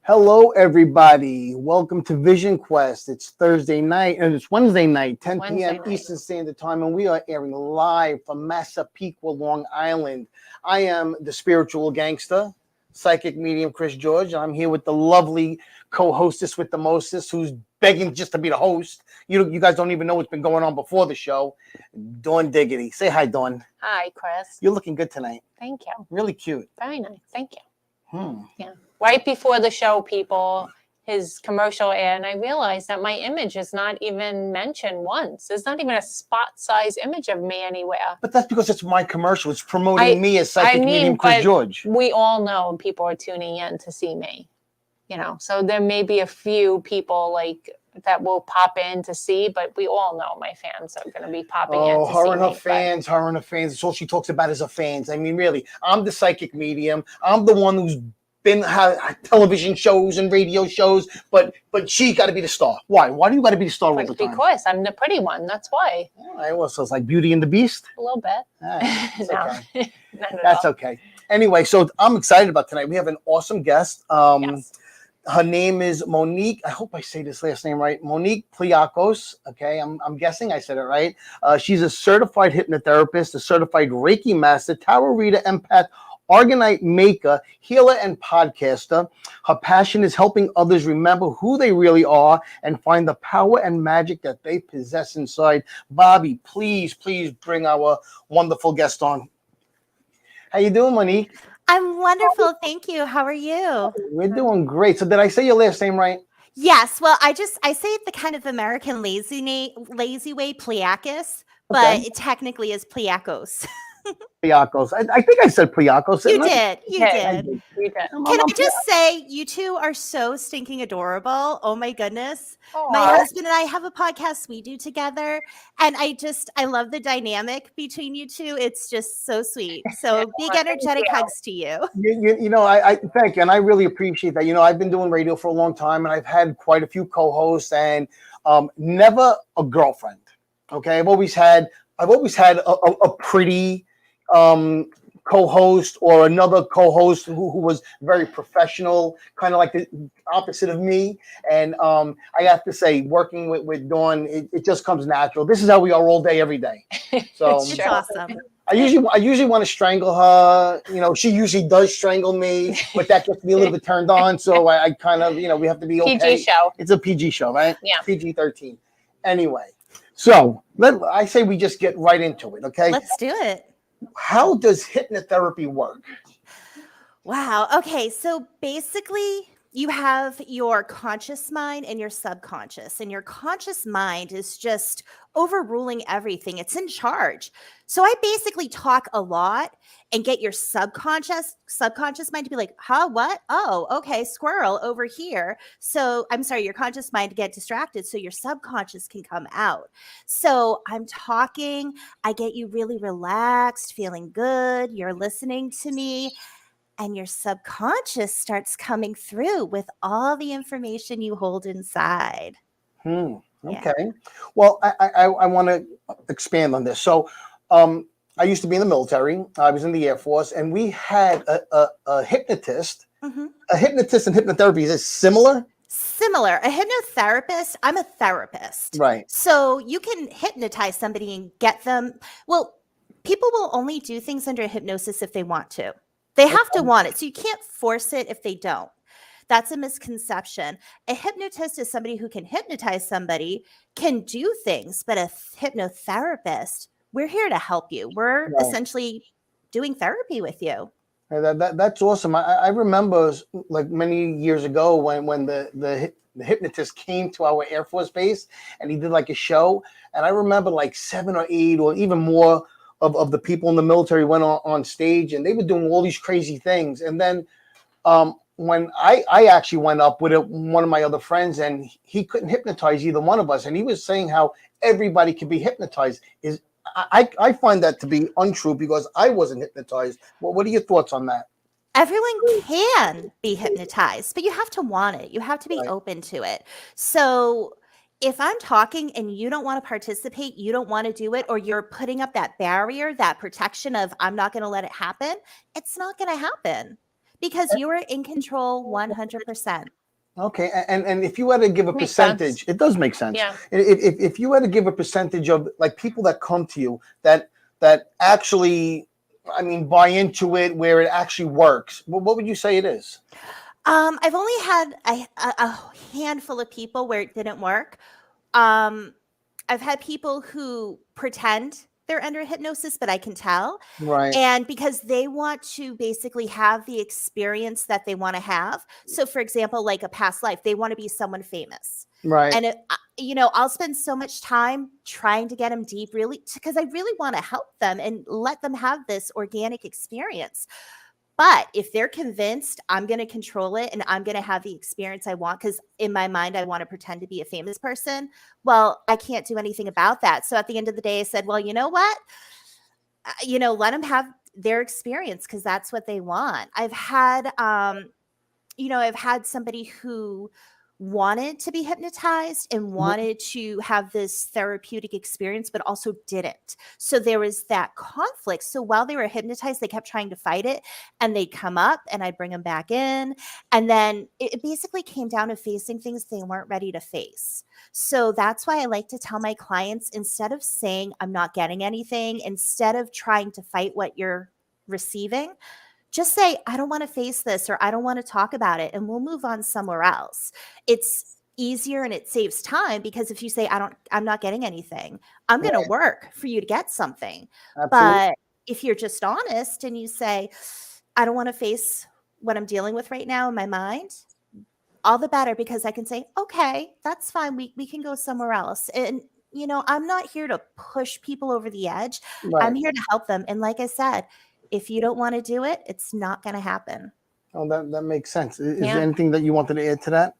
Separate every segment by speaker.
Speaker 1: Hello, everybody. Welcome to Vision Quest. It's Thursday night, and it's Wednesday night, 10 p.m. Eastern Standard Time, and we are airing live from Massapequa, Long Island. I am the spiritual gangster, psychic medium Chris George. I'm here with the lovely co-hostess with the mostest, who's begging just to be the host. You guys don't even know what's been going on before the show. Dawn Diggity. Say hi, Dawn.
Speaker 2: Hi, Chris.
Speaker 1: You're looking good tonight.
Speaker 2: Thank you.
Speaker 1: Really cute.
Speaker 2: Very nice. Thank you.
Speaker 1: Yeah.
Speaker 2: Right before the show, people, his commercial ad, and I realized that my image is not even mentioned once. There's not even a spot size image of me anywhere.
Speaker 1: But that's because it's my commercial. It's promoting me as psychic medium Chris George.
Speaker 2: We all know people are tuning in to see me, so there may be a few people that will pop in to see, but we all know my fans are going to be popping in to see me.
Speaker 1: Her and her fans. It's all she talks about is her fans. I mean, really, I'm the psychic medium. I'm the one who's been television shows and radio shows, but she got to be the star. Why? Why do you got to be the star all the time?
Speaker 2: Because I'm the pretty one. That's why.
Speaker 1: All right, well, so it's like Beauty and the Beast?
Speaker 2: A little bit.
Speaker 1: Okay. That's okay. Anyway, so I'm excited about tonight. We have an awesome guest.
Speaker 2: Yes.
Speaker 1: Her name is Monique. I hope I say this last name right. Monique Pliakos. Okay, I'm guessing I said it right. She's a certified hypnotherapist, a certified Reiki master, tarot reader, empath, Orgonite maker, healer, and podcaster. Her passion is helping others remember who they really are and find the power and magic that they possess inside. Bobby, please bring our wonderful guest on. How you doing, Monique?
Speaker 3: I'm wonderful. Thank you. How are you?
Speaker 1: We're doing great. So did I say your last name right?
Speaker 3: Yes. Well, I say it the kind of American lazy way, Pliakis, but it technically is Pliakos.
Speaker 1: Pliakos. I think I said Pliakos.
Speaker 3: You did. You did.
Speaker 1: Can
Speaker 3: I just say you two are so stinking adorable. Oh my goodness.
Speaker 2: Aww.
Speaker 3: My husband and I have a podcast we do together. And I love the dynamic between you two. It's just so sweet. So big energetic hugs to you.
Speaker 1: I thank you. And I really appreciate that. I've been doing radio for a long time and I've had quite a few co-hosts and never a girlfriend. Okay. I've always had a pretty co-host or another co-host who was very professional, kind of like the opposite of me. And I have to say, working with Dawn, it just comes natural. This is how we are all day, every day. So
Speaker 3: it's awesome.
Speaker 1: I usually want to strangle her. She usually does strangle me, but that gets me a little bit turned on. So I kind of, we have to be okay.
Speaker 2: PG show.
Speaker 1: It's a PG show, right?
Speaker 2: Yeah.
Speaker 1: PG-13. Anyway, so I say we just get right into it, okay?
Speaker 3: Let's do it.
Speaker 1: How does hypnotherapy work?
Speaker 3: Wow. Okay. So basically, you have your conscious mind and your subconscious, and your conscious mind is just overruling everything. It's in charge. So I basically talk a lot and get your subconscious mind to be like, huh, what? Oh, okay, squirrel over here. So I'm sorry, your conscious mind to get distracted so your subconscious can come out. So I'm talking, I get you really relaxed, feeling good. You're listening to me. And your subconscious starts coming through with all the information you hold inside.
Speaker 1: Okay. Yeah. Well, I want to expand on this. So I used to be in the military. I was in the Air Force, and we had a hypnotist. Mm-hmm. A hypnotist and hypnotherapy, is it similar?
Speaker 3: Similar. A hypnotherapist, I'm a therapist.
Speaker 1: Right.
Speaker 3: So you can hypnotize somebody and get them. Well, people will only do things under hypnosis if they want to. They have to want it. So you can't force it if they don't. That's a misconception. A hypnotist is somebody who can hypnotize somebody, can do things, but a hypnotherapist, we're here to help you. We're essentially doing therapy with you.
Speaker 1: That's awesome. I remember like many years ago when the hypnotist came to our Air Force base and he did like a show. And I remember like 7 or 8 or even more of the people in the military went on stage and they were doing all these crazy things. And then when I actually went up with one of my other friends and he couldn't hypnotize either one of us. And he was saying how everybody can be hypnotized. I find that to be untrue because I wasn't hypnotized. Well, what are your thoughts on that?
Speaker 3: Everyone can be hypnotized, but you have to want it. You have to be open to it. So if I'm talking and you don't want to participate, you don't want to do it, or you're putting up that barrier, that protection of I'm not going to let it happen, it's not going to happen Because you are in control 100%.
Speaker 1: Okay, and if you had to give a
Speaker 2: Makes sense.
Speaker 1: percentage, it does make sense.
Speaker 2: Yeah.
Speaker 1: If you had to give a percentage of like people that come to you that actually, I mean, buy into it, where it actually works, what would you say it is?
Speaker 3: I've only had a handful of people where it didn't work. I've had people who pretend they're under hypnosis, but I can tell.
Speaker 1: Right,
Speaker 3: And because they want to basically have the experience that they want to have. So, for example, like a past life, they want to be someone famous.
Speaker 1: right,
Speaker 3: And, I'll spend so much time trying to get them deep, really, because I really want to help them and let them have this organic experience. But if they're convinced I'm going to control it and I'm going to have the experience I want, because in my mind, I want to pretend to be a famous person, well, I can't do anything about that. So at the end of the day, I said, well, you know what? Let them have their experience because that's what they want. I've had somebody who wanted to be hypnotized and wanted to have this therapeutic experience, but also didn't. So there was that conflict. So while they were hypnotized, they kept trying to fight it and they'd come up and I'd bring them back in. And then it basically came down to facing things they weren't ready to face. So that's why I like to tell my clients, instead of saying, I'm not getting anything, instead of trying to fight what you're receiving, just say, I don't want to face this, or I don't want to talk about it, and we'll move on somewhere else. It's easier and it saves time, because if you say, I'm not getting anything, I'm going to work for you to get something.
Speaker 1: absolutely.
Speaker 3: But if you're just honest and you say, I don't want to face what I'm dealing with right now in my mind, all the better, because I can say, okay, that's fine. We can go somewhere else. And I'm not here to push people over the edge.
Speaker 1: Right.
Speaker 3: I'm here to help them. And like I said, if you don't want to do it, it's not going to happen.
Speaker 1: Oh, that makes sense. Is
Speaker 2: Yeah.
Speaker 1: there anything that you wanted to add to that?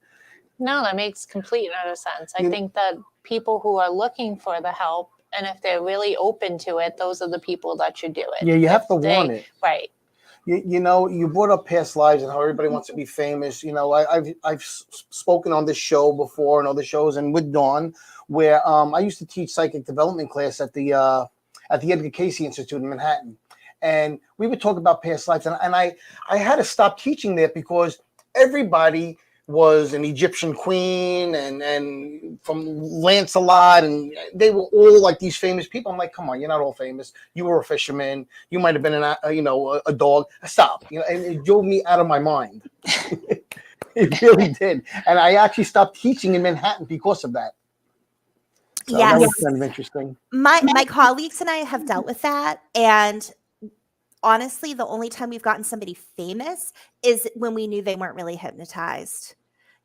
Speaker 2: No, that makes complete and utter sense. I
Speaker 1: You-
Speaker 2: think that people who are looking for the help, and if they're really open to it, those are the people that should do it.
Speaker 1: Yeah, you have
Speaker 2: If
Speaker 1: to
Speaker 2: they-
Speaker 1: want it.
Speaker 2: Right.
Speaker 1: You brought up past lives and how everybody wants to be famous. I've spoken on this show before and other shows, and with Dawn, where I used to teach psychic development class at the Edgar Cayce Institute in Manhattan, and we would talk about past lives, and I had to stop teaching there because everybody was an Egyptian queen and from Lancelot, and they were all like these famous people. I'm like, come on, you're not all famous. You were a fisherman. You might have been a dog. Stop. And it drove me out of my mind. It really did. And I actually stopped teaching in Manhattan because of that. So
Speaker 3: Yes.
Speaker 1: that was kind of interesting.
Speaker 3: My colleagues and I have dealt with that. And honestly, the only time we've gotten somebody famous is when we knew they weren't really hypnotized.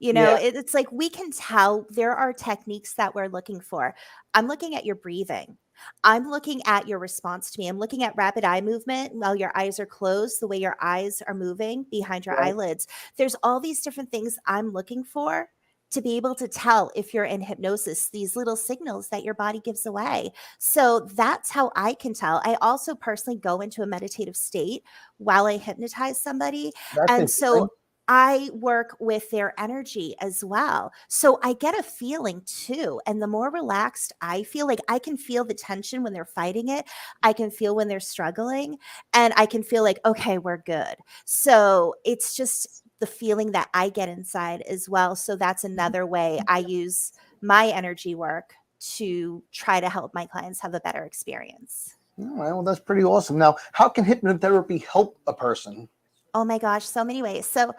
Speaker 3: It's like we can tell there are techniques that we're looking for. I'm looking at your breathing. I'm looking at your response to me. I'm looking at rapid eye movement while your eyes are closed, the way your eyes are moving behind your
Speaker 1: Right.
Speaker 3: eyelids. There's all these different things I'm looking for to be able to tell if you're in hypnosis, these little signals that your body gives away. So that's how I can tell. I also personally go into a meditative state while I hypnotize somebody.
Speaker 1: That's
Speaker 3: And
Speaker 1: interesting.
Speaker 3: so I work with their energy as well. So I get a feeling too. And the more relaxed I feel, like I can feel the tension when they're fighting it. I can feel when they're struggling, and I can feel like, okay, we're good. So it's just the feeling that I get inside as well. So that's another way I use my energy work to try to help my clients have a better experience.
Speaker 1: All right, well, that's pretty awesome. Now, how can hypnotherapy help a person?
Speaker 3: Oh my gosh, so many ways. So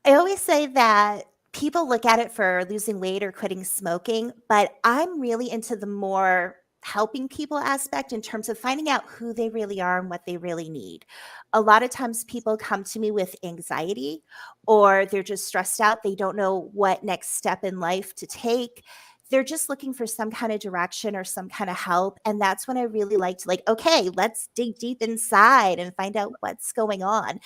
Speaker 3: I always say that people look at it for losing weight or quitting smoking, but I'm really into the more helping people aspect in terms of finding out who they really are and what they really need. A lot of times people come to me with anxiety, or they're just stressed out. They don't know what next step in life to take. They're just looking for some kind of direction or some kind of help. And that's when I really like to okay, let's dig deep inside and find out what's going on.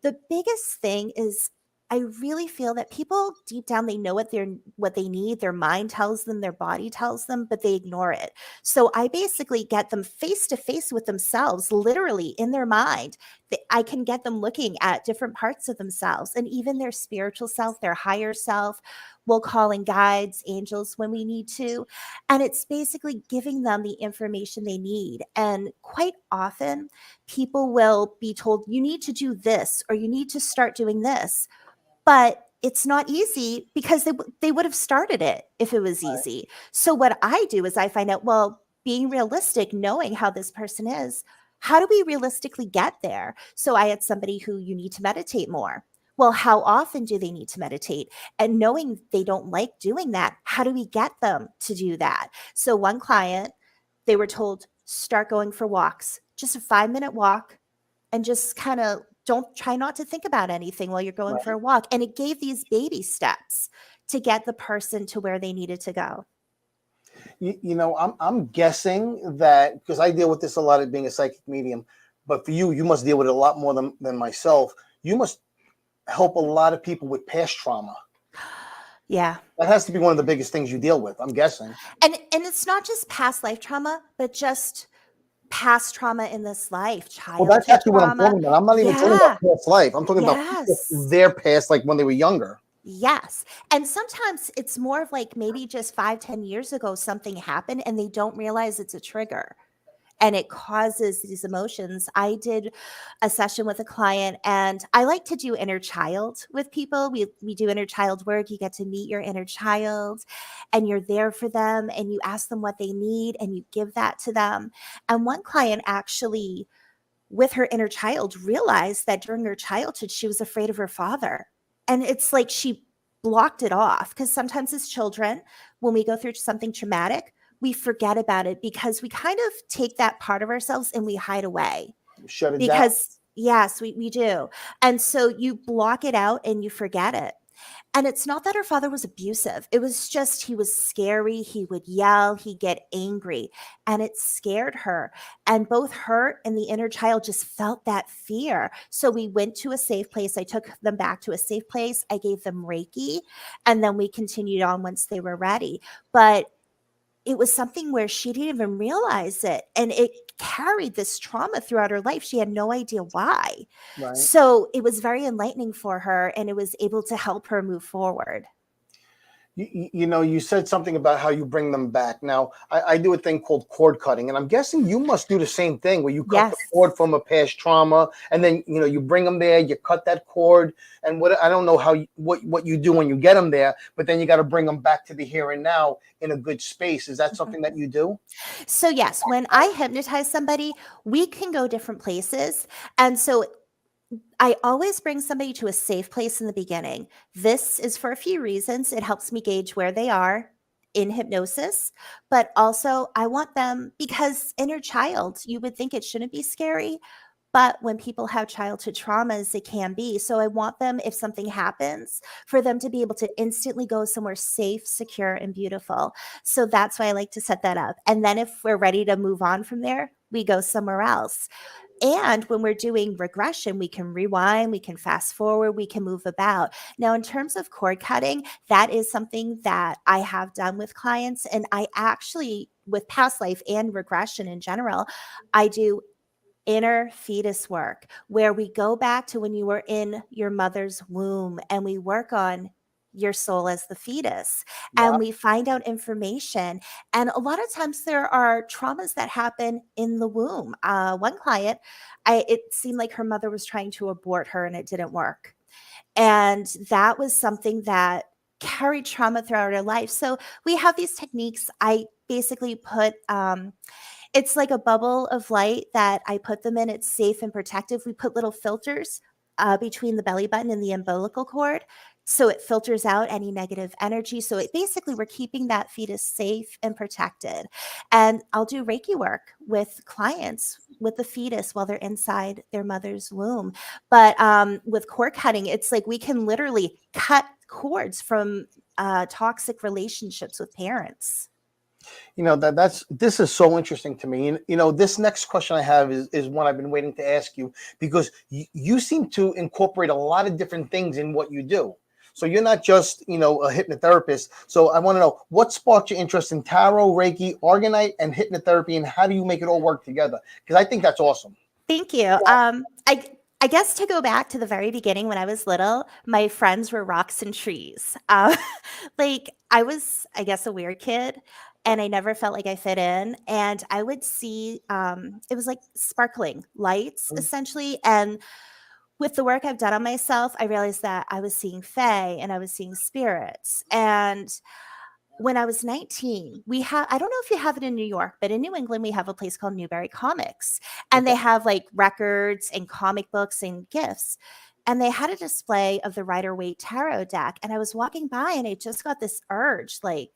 Speaker 3: The biggest thing is I really feel that people deep down, they know what they need. Their mind tells them, their body tells them, but they ignore it. So I basically get them face to face with themselves, literally in their mind. I can get them looking at different parts of themselves and even their spiritual self, their higher self. We'll call in guides, angels when we need to. And it's basically giving them the information they need. And quite often, people will be told, you need to do this, or you need to start doing this. But it's not easy because they would have started it if it was
Speaker 1: Right.
Speaker 3: easy. So what I do is I find out, well, being realistic, knowing how this person is, how do we realistically get there? So I had somebody who, you need to meditate more. Well, how often do they need to meditate? And knowing they don't like doing that, how do we get them to do that? So one client, they were told, start going for walks, just a 5-minute walk, and just kind of don't try not to think about anything while you're going for a walk. And it gave these baby steps to get the person to where they needed to go.
Speaker 1: You know, I'm guessing that, because I deal with this a lot of being a psychic medium, but for you, you must deal with it a lot more than myself. You must help a lot of people with past trauma.
Speaker 3: Yeah.
Speaker 1: That has to be one of the biggest things you deal with, I'm guessing.
Speaker 3: And it's not just past life trauma, but just past trauma in this life,
Speaker 1: Well, that's
Speaker 3: childhood
Speaker 1: actually what I'm
Speaker 3: trauma.
Speaker 1: talking about. I'm not even talking about past life. I'm talking about
Speaker 3: Yes.
Speaker 1: their past, like when they were younger.
Speaker 3: Yes. And sometimes it's more of like maybe just 5-10 years ago, something happened and they don't realize it's a trigger. And it causes these emotions. I did a session with a client, and I like to do inner child with people. We do inner child work. You get to meet your inner child, and you're there for them, and you ask them what they need, and you give that to them. And one client actually, with her inner child, realized that during her childhood, she was afraid of her father. And it's like she blocked it off, because sometimes as children, when we go through something traumatic, we forget about it because we kind of take that part of ourselves and we hide away.
Speaker 1: Shut it down.
Speaker 3: Because yes, we do. And so you block it out and you forget it. And it's not that her father was abusive. It was just he was scary. He would yell, he'd get angry, and it scared her. And both her and the inner child just felt that fear. So we went to a safe place. I took them back to a safe place. I gave them Reiki, and then we continued on once they were ready. But it was something where she didn't even realize it, and it carried this trauma throughout her life. She had no idea why.
Speaker 1: Right.
Speaker 3: So it was very enlightening for her, and it was able to help her move forward.
Speaker 1: You know, you said something about how you bring them back. Now, I do a thing called cord cutting, and I'm guessing you must do the same thing where you cut the
Speaker 3: Yes.
Speaker 1: cord from a past trauma, and then, you know, you bring them there, you cut that cord, and what I don't know what you do when you get them there, but then you got to bring them back to the here and now in a good space. Is that something that you do?
Speaker 3: So yes, when I hypnotize somebody, we can go different places. And so I always bring somebody to a safe place in the beginning. This is for a few reasons. It helps me gauge where they are in hypnosis, but also I want them, because inner child, you would think it shouldn't be scary, but when people have childhood traumas, it can be. So I want them, if something happens, for them to be able to instantly go somewhere safe, secure, and beautiful. So that's why I like to set that up. And then if we're ready to move on from there, we go somewhere else. And when we're doing regression, we can rewind, we can fast forward, we can move about. Now, in terms of cord cutting, that is something that I have done with clients. And I actually, with past life and regression in general, I do inner fetus work, where we go back to when you were in your mother's womb and we work on your soul as the fetus,
Speaker 1: Wow.
Speaker 3: and we find out information. And a lot of times there are traumas that happen in the womb. One client, it seemed like her mother was trying to abort her and it didn't work. And that was something that carried trauma throughout her life. So we have these techniques. I basically put it's like a bubble of light that I put them in. It's safe and protective. We put little filters between the belly button and the umbilical cord, so it filters out any negative energy. So it basically, we're keeping that fetus safe and protected. And I'll do Reiki work with clients with the fetus while they're inside their mother's womb. But with cord cutting, it's like we can literally cut cords from toxic relationships with parents.
Speaker 1: This is so interesting to me. And this next question I have is one I've been waiting to ask you, because you seem to incorporate a lot of different things in what you do. So you're not just a hypnotherapist. So I want to know, what sparked your interest in tarot, Reiki, Orgonite, and hypnotherapy, and how do you make it all work together? Because I think that's awesome.
Speaker 3: Thank you. I guess to go back to the very beginning when I was little, my friends were rocks and trees. Like I was, I guess, a weird kid, and I never felt like I fit in. And I would see, it was like sparkling lights
Speaker 1: Mm.
Speaker 3: essentially. And with the work I've done on myself, I realized that I was seeing fae and I was seeing spirits. And when I was 19, we have, I don't know if you have it in New York, but in New England, we have a place called Newberry Comics. And they have like records and comic books and gifts. And they had a display of the Rider Waite Tarot deck. And I was walking by and I just got this urge, like,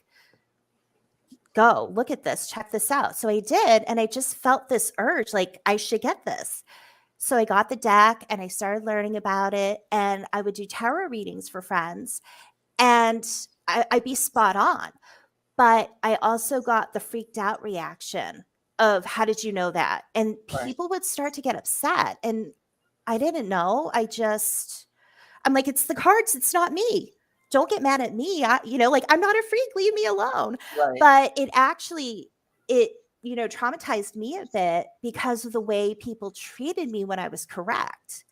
Speaker 3: go look at this, check this out. So I did. And I just felt this urge, like, I should get this. So I got the deck and I started learning about it. And I would do tarot readings for friends. And I'd be spot on. But I also got the freaked out reaction of, how did you know that? And
Speaker 1: Right.
Speaker 3: people would start to get upset. And I didn't know. I'm like, it's the cards. It's not me. Don't get mad at me. Like, I'm not a freak. Leave me alone.
Speaker 1: Right.
Speaker 3: But it traumatized me a bit because of the way people treated me when I was correct.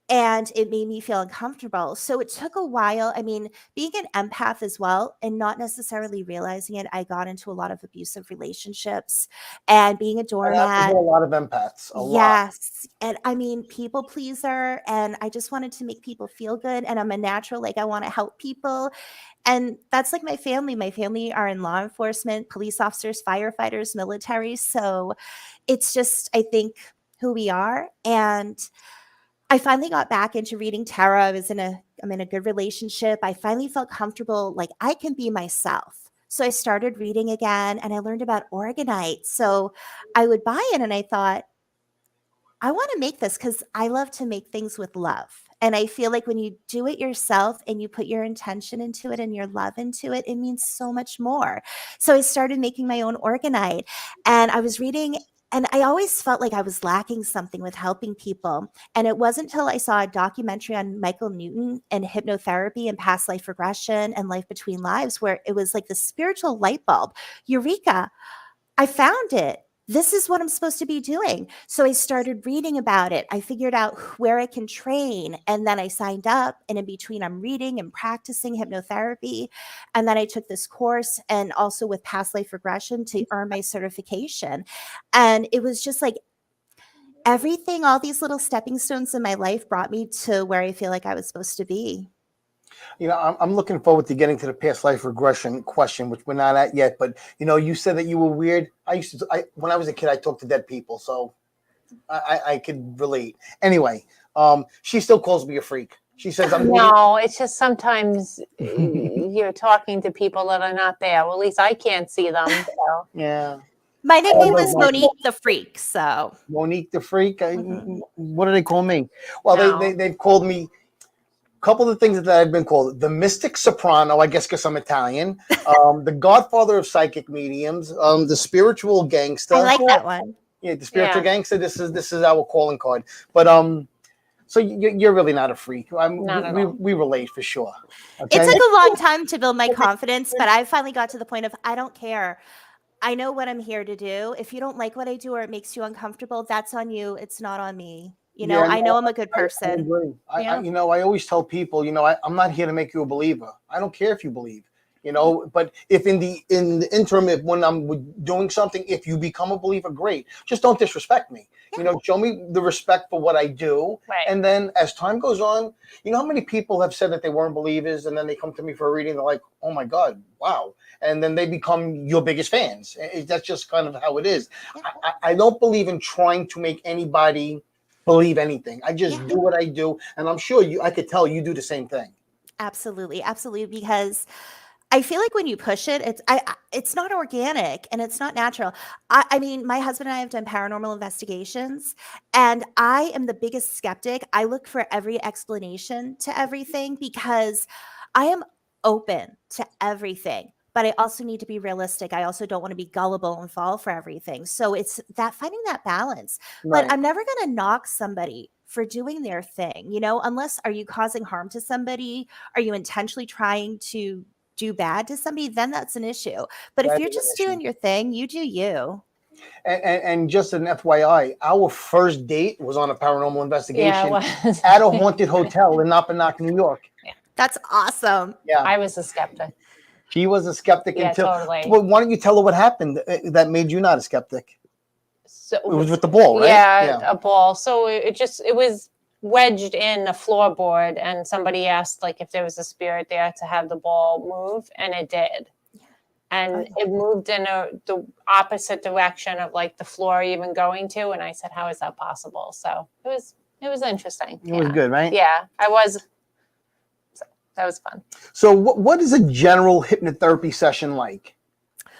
Speaker 3: And it made me feel uncomfortable. So it took a while. I mean, being an empath as well, and not necessarily realizing it, I got into a lot of abusive relationships and being a
Speaker 1: I
Speaker 3: doormat.
Speaker 1: know a lot of empaths. A lot.
Speaker 3: Yes. And I mean, people pleaser. And I just wanted to make people feel good. And I'm a natural, like, I want to help people. And that's like my family. My family are in law enforcement, police officers, firefighters, military. So it's just, I think, who we are. And I finally got back into reading tarot. I'm in a good relationship. I finally felt comfortable, like I can be myself. So I started reading again and I learned about Orgonite. So I would buy it and I thought, I want to make this because I love to make things with love. And I feel like when you do it yourself and you put your intention into it and your love into it, it means so much more. So I started making my own Orgonite and I was reading. And I always felt like I was lacking something with helping people. And it wasn't until I saw a documentary on Michael Newton and hypnotherapy and past life regression and life between lives, where it was like the spiritual light bulb. Eureka, I found it. This is what I'm supposed to be doing. So I started reading about it. I figured out where I can train. And then I signed up. And in between, I'm reading and practicing hypnotherapy. And then I took this course and also with past life regression to earn my certification. And it was just like everything, all these little stepping stones in my life brought me to where I feel like I was supposed to be.
Speaker 1: I'm looking forward to getting to the past life regression question, which we're not at yet. But you said that you were weird. When I was a kid, I talked to dead people, so I could relate. Anyway, she still calls me a freak. She says I'm
Speaker 2: No, it's just sometimes you're talking to people that are not there. Well, at least I can't see them. So.
Speaker 1: Yeah.
Speaker 3: My nickname was Monique the Freak. So
Speaker 1: Monique the Freak.
Speaker 3: Mhm.
Speaker 1: What do they call me? Well,
Speaker 2: No.
Speaker 1: they've called me a couple of things that I've been called: the mystic soprano, I guess because I'm Italian, the godfather of psychic mediums, the spiritual gangster.
Speaker 3: I like that one.
Speaker 1: Yeah, the spiritual
Speaker 2: Yeah.
Speaker 1: gangster. This is our calling card. But so you're really not a freak.
Speaker 2: Not at all.
Speaker 1: We relate for sure.
Speaker 3: It
Speaker 1: Okay.
Speaker 3: took a long time to build my confidence, but I finally got to the point of, I don't care. I know what I'm here to do. If you don't like what I do or it makes you uncomfortable, that's on you. It's not on me.
Speaker 1: Yeah,
Speaker 3: I know
Speaker 1: no,
Speaker 3: I'm a good
Speaker 1: I
Speaker 3: person.
Speaker 1: agree.
Speaker 3: Yeah.
Speaker 1: I always tell people, I'm not here to make you a believer. I don't care if you believe, but if in the interim, if when I'm doing something, if you become a believer, great. Just don't disrespect me. Show me the respect for what I do.
Speaker 2: Right.
Speaker 1: And then as time goes on, how many people have said that they weren't believers and then they come to me for a reading, they're like, oh my God, wow. And then they become your biggest fans. That's just kind of how it is.
Speaker 3: Yeah.
Speaker 1: I don't believe in trying to make anybody believe anything. I just
Speaker 3: Yeah.
Speaker 1: do what I do. And I'm sure I could tell you do the same thing.
Speaker 3: Absolutely. Absolutely. Because I feel like when you push it, it's not organic and it's not natural. I mean, my husband and I have done paranormal investigations, and I am the biggest skeptic. I look for every explanation to everything because I am open to everything. but I also need to be realistic. I also don't want to be gullible and fall for everything. So it's that finding that balance. But
Speaker 1: Right.
Speaker 3: I'm never going to knock somebody for doing their thing, unless are you causing harm to somebody? Are you intentionally trying to do bad to somebody? Then that's an issue. But if
Speaker 1: That
Speaker 3: you're
Speaker 1: is an
Speaker 3: just
Speaker 1: issue.
Speaker 3: doing your thing, you do you.
Speaker 1: And just an FYI, our first date was on a paranormal
Speaker 2: Yeah,
Speaker 1: investigation
Speaker 2: it was.
Speaker 1: at a haunted hotel in Napanock, New York.
Speaker 3: That's awesome.
Speaker 1: Yeah,
Speaker 2: I was a skeptic.
Speaker 1: she was a skeptic
Speaker 2: Yeah,
Speaker 1: until.
Speaker 2: totally.
Speaker 1: Well, why don't you tell her what happened that made you not a skeptic?
Speaker 2: So,
Speaker 1: It was with the ball, right?
Speaker 2: yeah, a ball. So it was wedged in a floorboard, and somebody asked like if there was a spirit there to have the ball move, and it did. And it moved in the opposite direction of like the floor even going to, and I said, "How is that possible?" So it was interesting.
Speaker 1: It was good, right?
Speaker 2: Yeah, I was. So that was fun.
Speaker 1: So, what is a general hypnotherapy session like?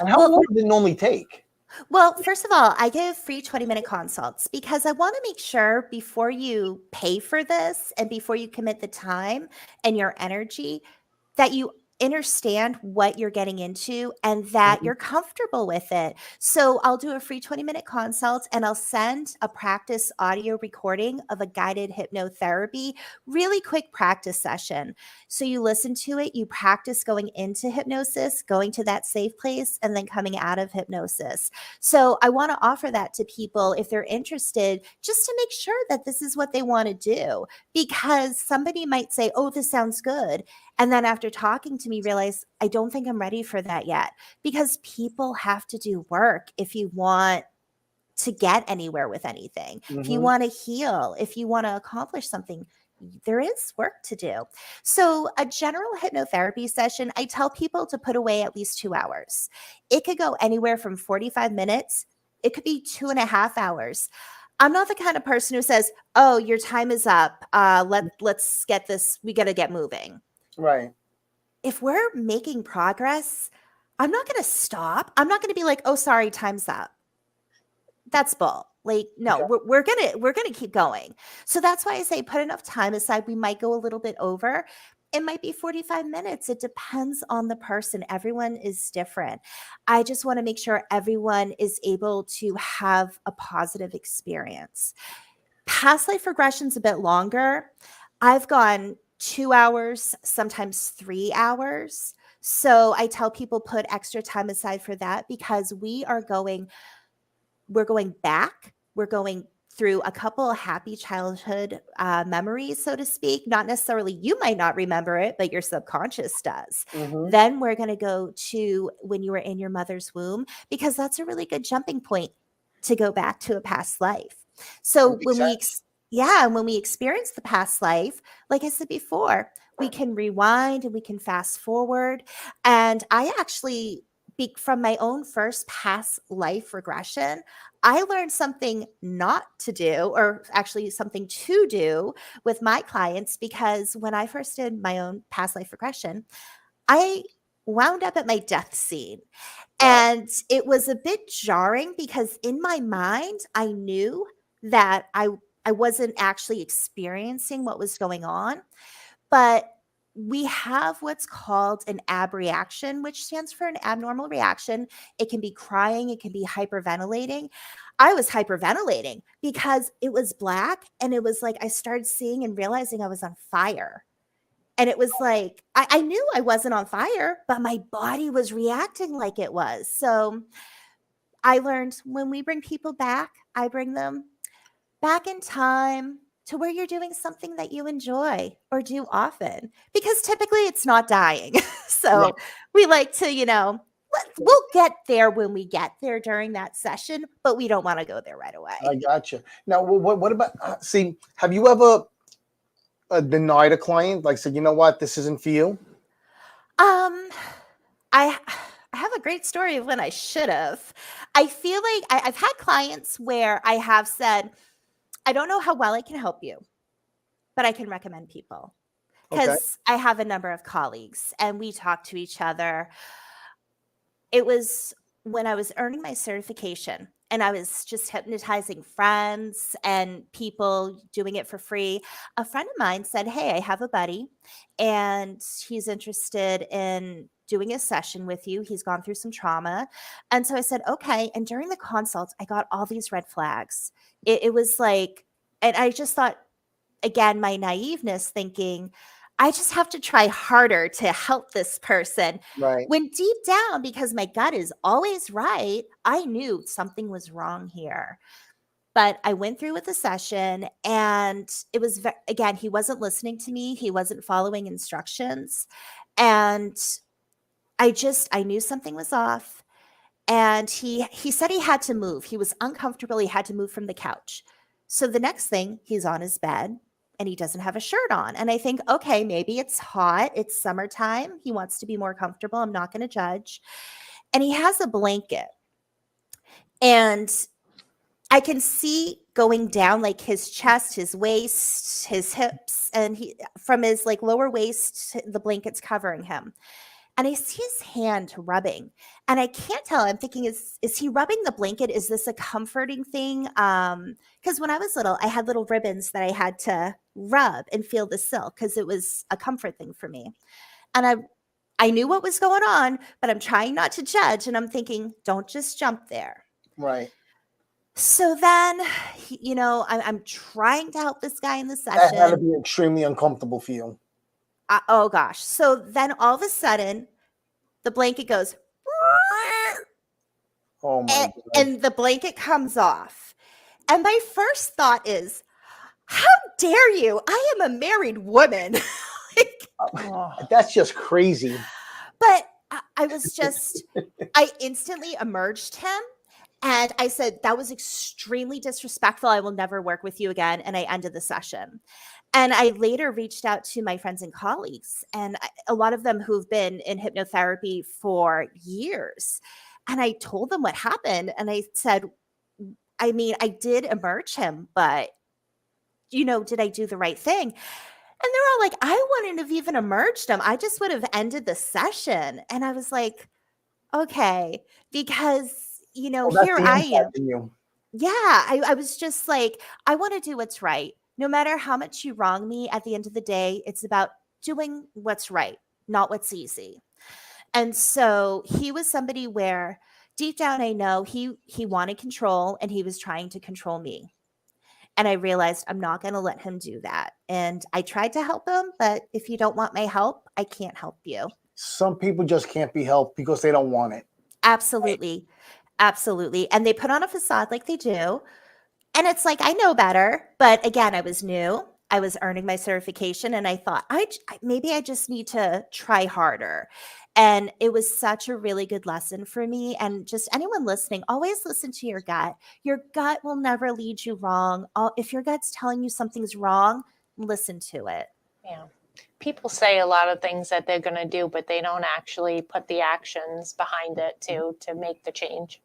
Speaker 1: And how
Speaker 3: Well-
Speaker 1: long does it normally take?
Speaker 3: Well, first of all, I give free 20-minute consults because I want to make sure before you pay for this and before you commit the time and your energy that you understand what you're getting into and that you're comfortable with it. So I'll do a free 20-minute consult and I'll send a practice audio recording of a guided hypnotherapy, really quick practice session. So you listen to it, you practice going into hypnosis, going to that safe place, and then coming out of hypnosis. So I want to offer that to people if they're interested, just to make sure that this is what they want to do. Because somebody might say, oh, this sounds good. And then after talking to me, realize I don't think I'm ready for that yet. Because people have to do work if you want to get anywhere with anything. If you want to heal, if you want to accomplish something, there is work to do. So a general hypnotherapy session, I tell people to put away at least 2 hours. It could go anywhere from 45 minutes. It could be 2.5 hours. I'm not the kind of person who says, oh, your time is up. Let's get this. We got to get moving.
Speaker 1: Right.
Speaker 3: If we're making progress, I'm not going to stop. I'm not going to be like, oh, sorry, time's up. That's bull. Like, no, we're gonna keep going. So that's why I say put enough time aside. We might go a little bit over. It might be 45 minutes. It depends on the person. Everyone is different. I just want to make sure everyone is able to have a positive experience. Past life regression's a bit longer. I've gone 2 hours, sometimes 3 hours. So I tell people put extra time aside for that because we're going back. We're going through a couple of happy childhood memories, so to speak. Not necessarily, you might not remember it, but your subconscious does. Then we're going to go to when you were in your mother's womb, because that's a really good jumping point to go back to a past life. So when we experience the past life, like I said before, we can rewind and we can fast forward. And I actually, from my own first past life regression, I learned something not to do, or actually something to do with my clients, because when I first did my own past life regression, I wound up at my death scene. And it was a bit jarring because in my mind, I knew that I wasn't actually experiencing what was going on. But we have what's called an abreaction, which stands for an abnormal reaction. It can be crying, it can be hyperventilating. I was hyperventilating because it was black, and it was like I started seeing and realizing I was on fire. And it was like, I knew I wasn't on fire, but my body was reacting like it was. So I learned when we bring people back, I bring them back in time to where you're doing something that you enjoy or do often, because typically it's not dying. So we like to, we'll get there when we get there during that session, but we don't want to go there right away.
Speaker 1: I gotcha. Now, what about, have you ever denied a client, like said, you know what, this isn't for you?
Speaker 3: I have a great story of when I should have. I feel like I've had clients where I have said, I don't know how well I can help you, but I can recommend people, because I have a number of colleagues and we talk to each other. It was when I was earning my certification and I was just hypnotizing friends and people doing it for free. A friend of mine said, hey, I have a buddy and he's interested in doing a session with you. He's gone through some trauma. And so I said, okay. And during the consult, I got all these red flags. It was like, and I just thought, again, my naiveness thinking, I just have to try harder to help this person.
Speaker 1: Right.
Speaker 3: When deep down, because my gut is always right, I knew something was wrong here. But I went through with the session and it was, again, he wasn't listening to me. He wasn't following instructions. And I knew something was off. And he said he had to move. He was uncomfortable. He had to move from the couch. So the next thing, he's on his bed and he doesn't have a shirt on. And I think, okay, maybe it's hot. It's summertime. He wants to be more comfortable. I'm not going to judge. And he has a blanket. And I can see going down like his chest, his waist, his hips, and he from his like lower waist, the blanket's covering him. And I see his hand rubbing, and I can't tell. I'm thinking, is he rubbing the blanket? Is this a comforting thing? Because when I was little, I had little ribbons that I had to rub and feel the silk because it was a comfort thing for me. And I knew what was going on, but I'm trying not to judge. And I'm thinking, don't just jump there.
Speaker 1: Right.
Speaker 3: So then, I'm trying to help this guy in the
Speaker 1: That had to
Speaker 3: session.
Speaker 1: be extremely uncomfortable for you.
Speaker 3: Oh gosh. So then all of a sudden, the blanket goes,
Speaker 1: Oh my God.
Speaker 3: and the blanket comes off. And my first thought is, how dare you? I am a married woman.
Speaker 1: That's just crazy.
Speaker 3: But I was just, I instantly emerged him. And I said, that was extremely disrespectful. I will never work with you again. And I ended the session. And I later reached out to my friends and colleagues, and a lot of them who've been in hypnotherapy for years. And I told them what happened. And I said, I mean, I did emerge him, but, did I do the right thing? And they're all like, I wouldn't have even emerged him. I just would have ended the session. And I was like, okay, because,
Speaker 1: That's
Speaker 3: here
Speaker 1: the
Speaker 3: I
Speaker 1: impact
Speaker 3: am.
Speaker 1: in you.
Speaker 3: Yeah, I was just like, I want to do what's right. No matter how much you wrong me, at the end of the day, it's about doing what's right, not what's easy. And so he was somebody where deep down I know he wanted control and he was trying to control me. And I realized I'm not going to let him do that. And I tried to help him, but if you don't want my help, I can't help you.
Speaker 1: Some people just can't be helped because they don't want it.
Speaker 3: Absolutely. Absolutely. And they put on a facade like they do. And it's like, I know better. But again, I was new. I was earning my certification. And I thought, maybe I just need to try harder. And it was such a really good lesson for me. And just anyone listening, always listen to your gut. Your gut will never lead you wrong. If your gut's telling you something's wrong, listen to it.
Speaker 2: Yeah. People say a lot of things that they're going to do, but they don't actually put the actions behind it to make the change.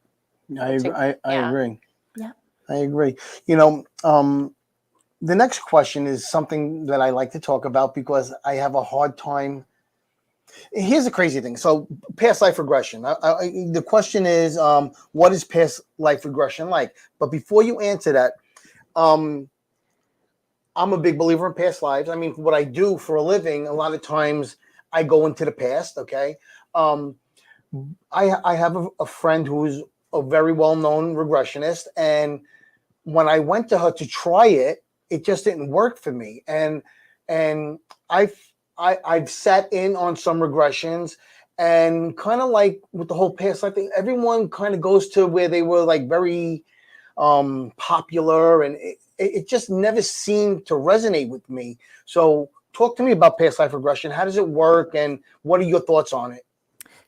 Speaker 1: I agree.
Speaker 3: Yeah.
Speaker 1: I agree. The next question is something that I like to talk about because I have a hard time. Here's the crazy thing. So past life regression. The question is, what is past life regression like? But before you answer that, I'm a big believer in past lives. I mean, what I do for a living, a lot of times I go into the past. Okay. I have a friend who's a very well-known regressionist, and when I went to her to try it, it just didn't work for me. And I've sat in on some regressions, and kind of like with the whole past life thing, everyone kind of goes to where they were like very popular, and it just never seemed to resonate with me. So talk to me about past life regression. How does it work, and what are your thoughts on it?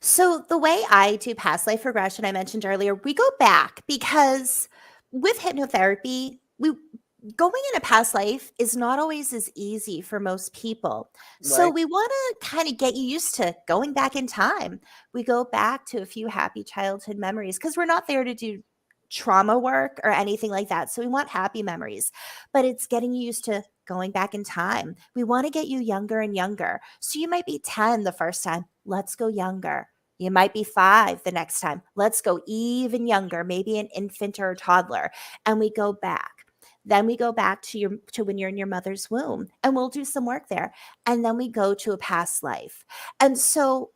Speaker 3: So the way I do past life regression, I mentioned earlier, we go back because with hypnotherapy, going in a past life is not always as easy for most people. So
Speaker 1: Right.
Speaker 3: we want to kind of get you used to going back in time. We go back to a few happy childhood memories because we're not there to do trauma work or anything like that. So we want happy memories, but it's getting you used to going back in time. We want to get you younger and younger. So you might be 10 the first time. Let's go younger. You might be 5 the next time. Let's go even younger, maybe an infant or a toddler. And we go back. Then we go back to when you're in your mother's womb, and we'll do some work there. And then we go to a past life. And so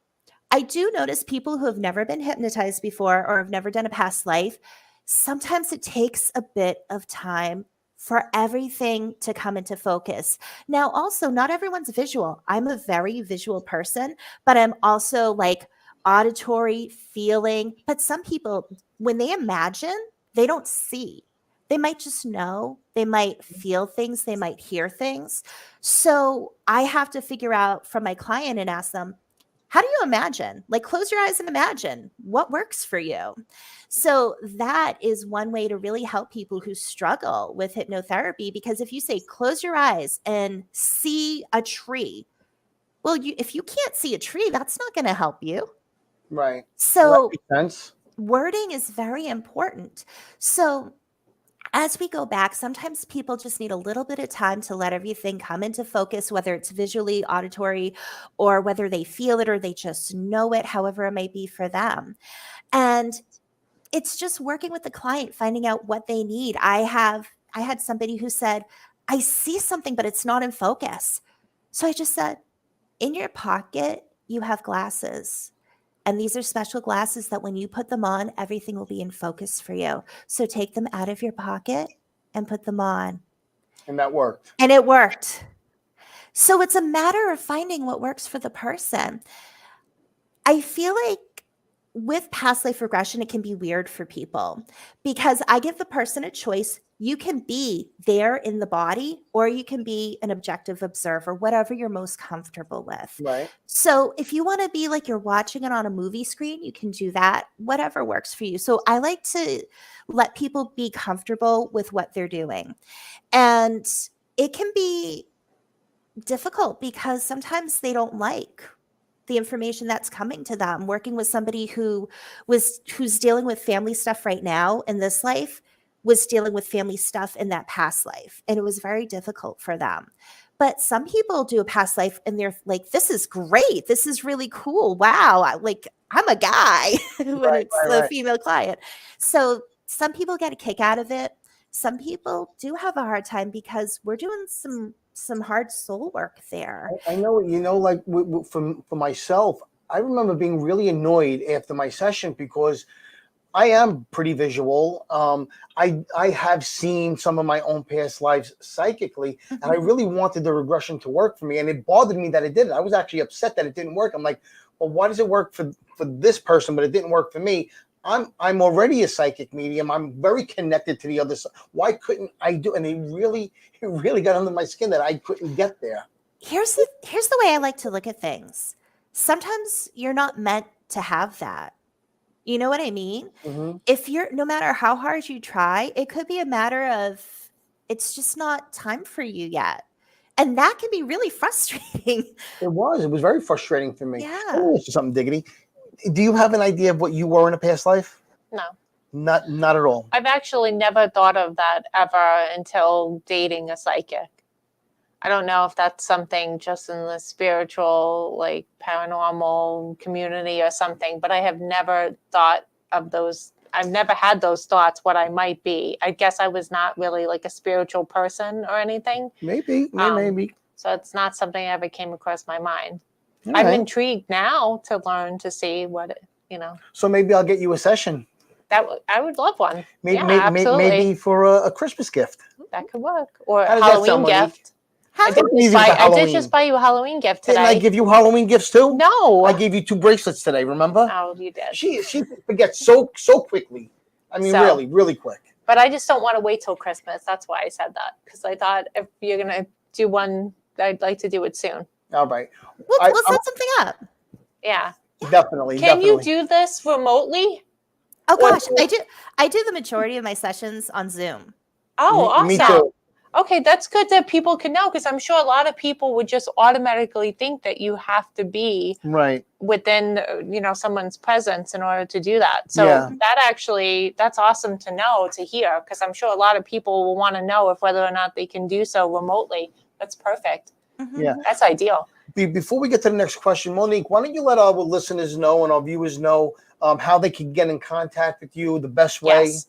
Speaker 3: I do notice people who have never been hypnotized before or have never done a past life, sometimes it takes a bit of time for everything to come into focus. Now, also, not everyone's visual. I'm a very visual person, but I'm also like auditory, feeling. But some people, when they imagine, they don't see. They might just know, they might feel things, they might hear things. So I have to figure out from my client and ask them, how do you imagine? Like, close your eyes and imagine what works for you. So that is one way to really help people who struggle with hypnotherapy, because if you say close your eyes and see a tree, well, if you can't see a tree, that's not going to help you.
Speaker 1: Right.
Speaker 3: So
Speaker 1: Well, that makes sense.
Speaker 3: wording is very important. So as we go back, sometimes people just need a little bit of time to let everything come into focus, whether it's visually, auditory, or whether they feel it or they just know it, however it may be for them. And it's just working with the client, finding out what they need. I had somebody who said, I see something, but it's not in focus. So I just said, in your pocket, you have glasses. And these are special glasses that when you put them on, everything will be in focus for you. So take them out of your pocket and put them on.
Speaker 1: And that worked.
Speaker 3: And it worked. So it's a matter of finding what works for the person. I feel like with past life regression, it can be weird for people because I give the person a choice. You can be there in the body, or you can be an objective observer, whatever you're most comfortable with.
Speaker 1: Right.
Speaker 3: So if you want to be like you're watching it on a movie screen, you can do that, whatever works for you. So I like to let people be comfortable with what they're doing. And it can be difficult because sometimes they don't like the information that's coming to them. Working with somebody who's dealing with family stuff right now in this life was dealing with family stuff in that past life, and it was very difficult for them. But some people do a past life and they're like, this is great, this is really cool, wow, I'm a guy when it's the female client. So some people get a kick out of it. Some people do have a hard time because we're doing some hard soul work there.
Speaker 1: I know, like for myself, I remember being really annoyed after my session because I am pretty visual. I have seen some of my own past lives psychically, and I really wanted the regression to work for me, and it bothered me that it didn't. I was actually upset that it didn't work. I'm like, well, why does it work for this person, but it didn't work for me? I'm already a psychic medium. I'm very connected to the other side. Why couldn't I do? And it really got under my skin that I couldn't get there.
Speaker 3: Here's the way I like to look at things. Sometimes you're not meant to have that. You know what I mean?
Speaker 1: Mm-hmm.
Speaker 3: If no matter how hard you try, it could be a matter of it's just not time for you yet. And that can be really frustrating.
Speaker 1: It was very frustrating for me.
Speaker 3: Yeah.
Speaker 1: Let me ask you something, Diggity. Do you have an idea of what you were in a past life?
Speaker 2: No.
Speaker 1: Not at all.
Speaker 2: I've actually never thought of that ever until dating a psychic. I don't know if that's something just in the spiritual, like paranormal community or something, but I have never thought of those. I've never had those thoughts, what I might be. I guess I was not really like a spiritual person or anything.
Speaker 1: Maybe.
Speaker 2: So it's not something I ever came across my mind.
Speaker 1: All
Speaker 2: I'm
Speaker 1: right.
Speaker 2: intrigued now to learn to see what,
Speaker 1: So maybe I'll get you a session.
Speaker 2: I would love one.
Speaker 1: Maybe,
Speaker 2: Yeah, absolutely.
Speaker 1: maybe for a Christmas gift.
Speaker 2: That could work. Or a
Speaker 1: How does that
Speaker 2: Halloween
Speaker 1: sound, Monique?
Speaker 2: gift. I did just buy you a Halloween gift today.
Speaker 1: Didn't I give you Halloween gifts too?
Speaker 2: No.
Speaker 1: I gave you 2 bracelets today, remember?
Speaker 2: Oh, you did.
Speaker 1: She forgets so quickly. I mean, really quick.
Speaker 2: But I just don't want to wait till Christmas. That's why I said that. Because I thought if you're going to do one, I'd like to do it soon.
Speaker 1: All right.
Speaker 3: We'll set something up.
Speaker 2: Yeah.
Speaker 1: Definitely.
Speaker 2: Can you do this remotely?
Speaker 3: Oh gosh, I do the majority of my sessions on Zoom.
Speaker 2: Oh, awesome.
Speaker 1: Me too.
Speaker 2: Okay, that's good that people can know, because I'm sure a lot of people would just automatically think that you have to be
Speaker 1: right
Speaker 2: within, someone's presence in order to do that. So that's awesome to know, to hear, because I'm sure a lot of people will want to know if whether or not they can do so remotely. That's perfect.
Speaker 3: Mm-hmm.
Speaker 1: Yeah,
Speaker 2: that's ideal.
Speaker 1: Before we get to the next question, Monique, why don't you let our listeners know and our viewers know how they can get in contact with you, the best way?
Speaker 2: Yes.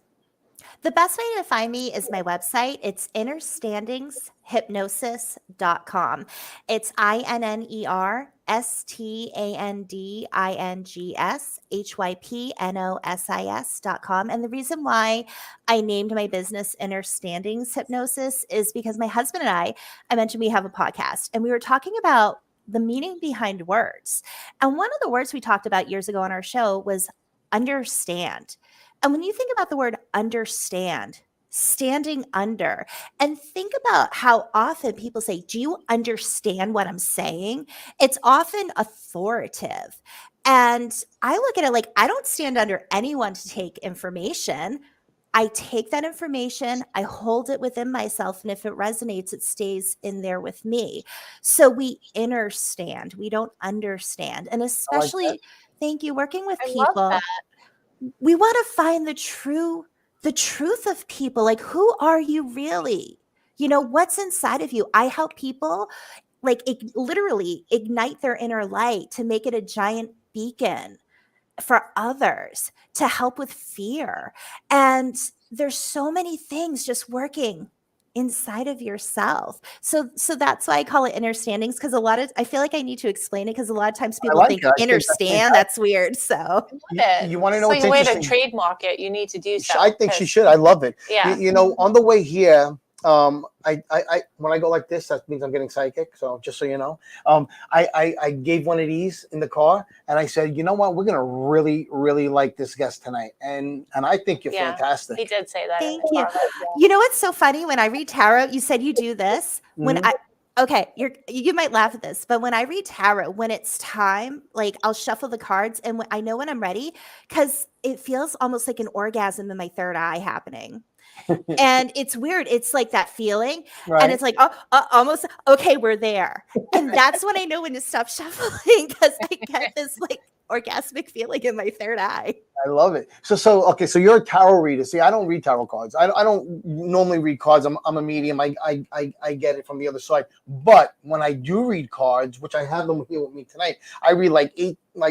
Speaker 3: The best way to find me is my website. It's innerstandingshypnosis.com. It's INNER STANDINGSHYPNOSIS.com. And the reason why I named my business Inner Standings Hypnosis is because my husband and I mentioned we have a podcast, and we were talking about the meaning behind words. And one of the words we talked about years ago on our show was understand. And when you think about the word understand, standing under, and think about how often people say, do you understand what I'm saying? It's often authoritative. And I look at it like, I don't stand under anyone to take information. I take that information, I hold it within myself, and if it resonates, it stays in there with me. So we understand, we don't understand. And
Speaker 1: I like that.
Speaker 3: especially, thank you, working with
Speaker 2: I love
Speaker 3: people,
Speaker 2: that.
Speaker 3: we want to find the truth of people. Like, who are you really? You know, what's inside of you? I help people like literally ignite their inner light to make it a giant beacon for others, to help with fear. And there's so many things just working inside of yourself. So that's why I call it inner standings, because I feel like I need to explain it, because a lot of times people
Speaker 1: like
Speaker 3: think
Speaker 1: it. I think that's
Speaker 3: understand, that's weird. So
Speaker 1: You want to know
Speaker 2: So
Speaker 1: what's
Speaker 2: you way to
Speaker 1: interesting?
Speaker 2: trademark it, you need to do so.
Speaker 1: I think she
Speaker 2: 'cause-
Speaker 1: should. I love it.
Speaker 2: Yeah.
Speaker 1: You know, on the way here, I when I go like this, that means I'm getting psychic. So just so you know, I gave one of these in the car, and I said, you know what, we're gonna really, really like this guest tonight, and I think you're
Speaker 2: Yeah.
Speaker 1: fantastic.
Speaker 2: He did say that. in
Speaker 3: thank
Speaker 2: the
Speaker 3: you.
Speaker 2: car, yeah.
Speaker 3: You know what's so funny? When I read tarot, you said you do this. When
Speaker 1: Mhm.
Speaker 3: okay, you might laugh at this, but when I read tarot, when it's time, like I'll shuffle the cards, and I know when I'm ready, because it feels almost like an orgasm in my third eye happening. And it's weird. It's like that feeling. And
Speaker 1: Right.
Speaker 3: it's like, almost, okay, we're there. And that's when I know when to stop shuffling, because I get this like orgasmic feeling in my third eye.
Speaker 1: I love it. So okay. So you're a tarot reader. See, I don't read tarot cards. I don't normally read cards. I'm a medium. I get it from the other side. But when I do read cards, which I have them here with me tonight, I read like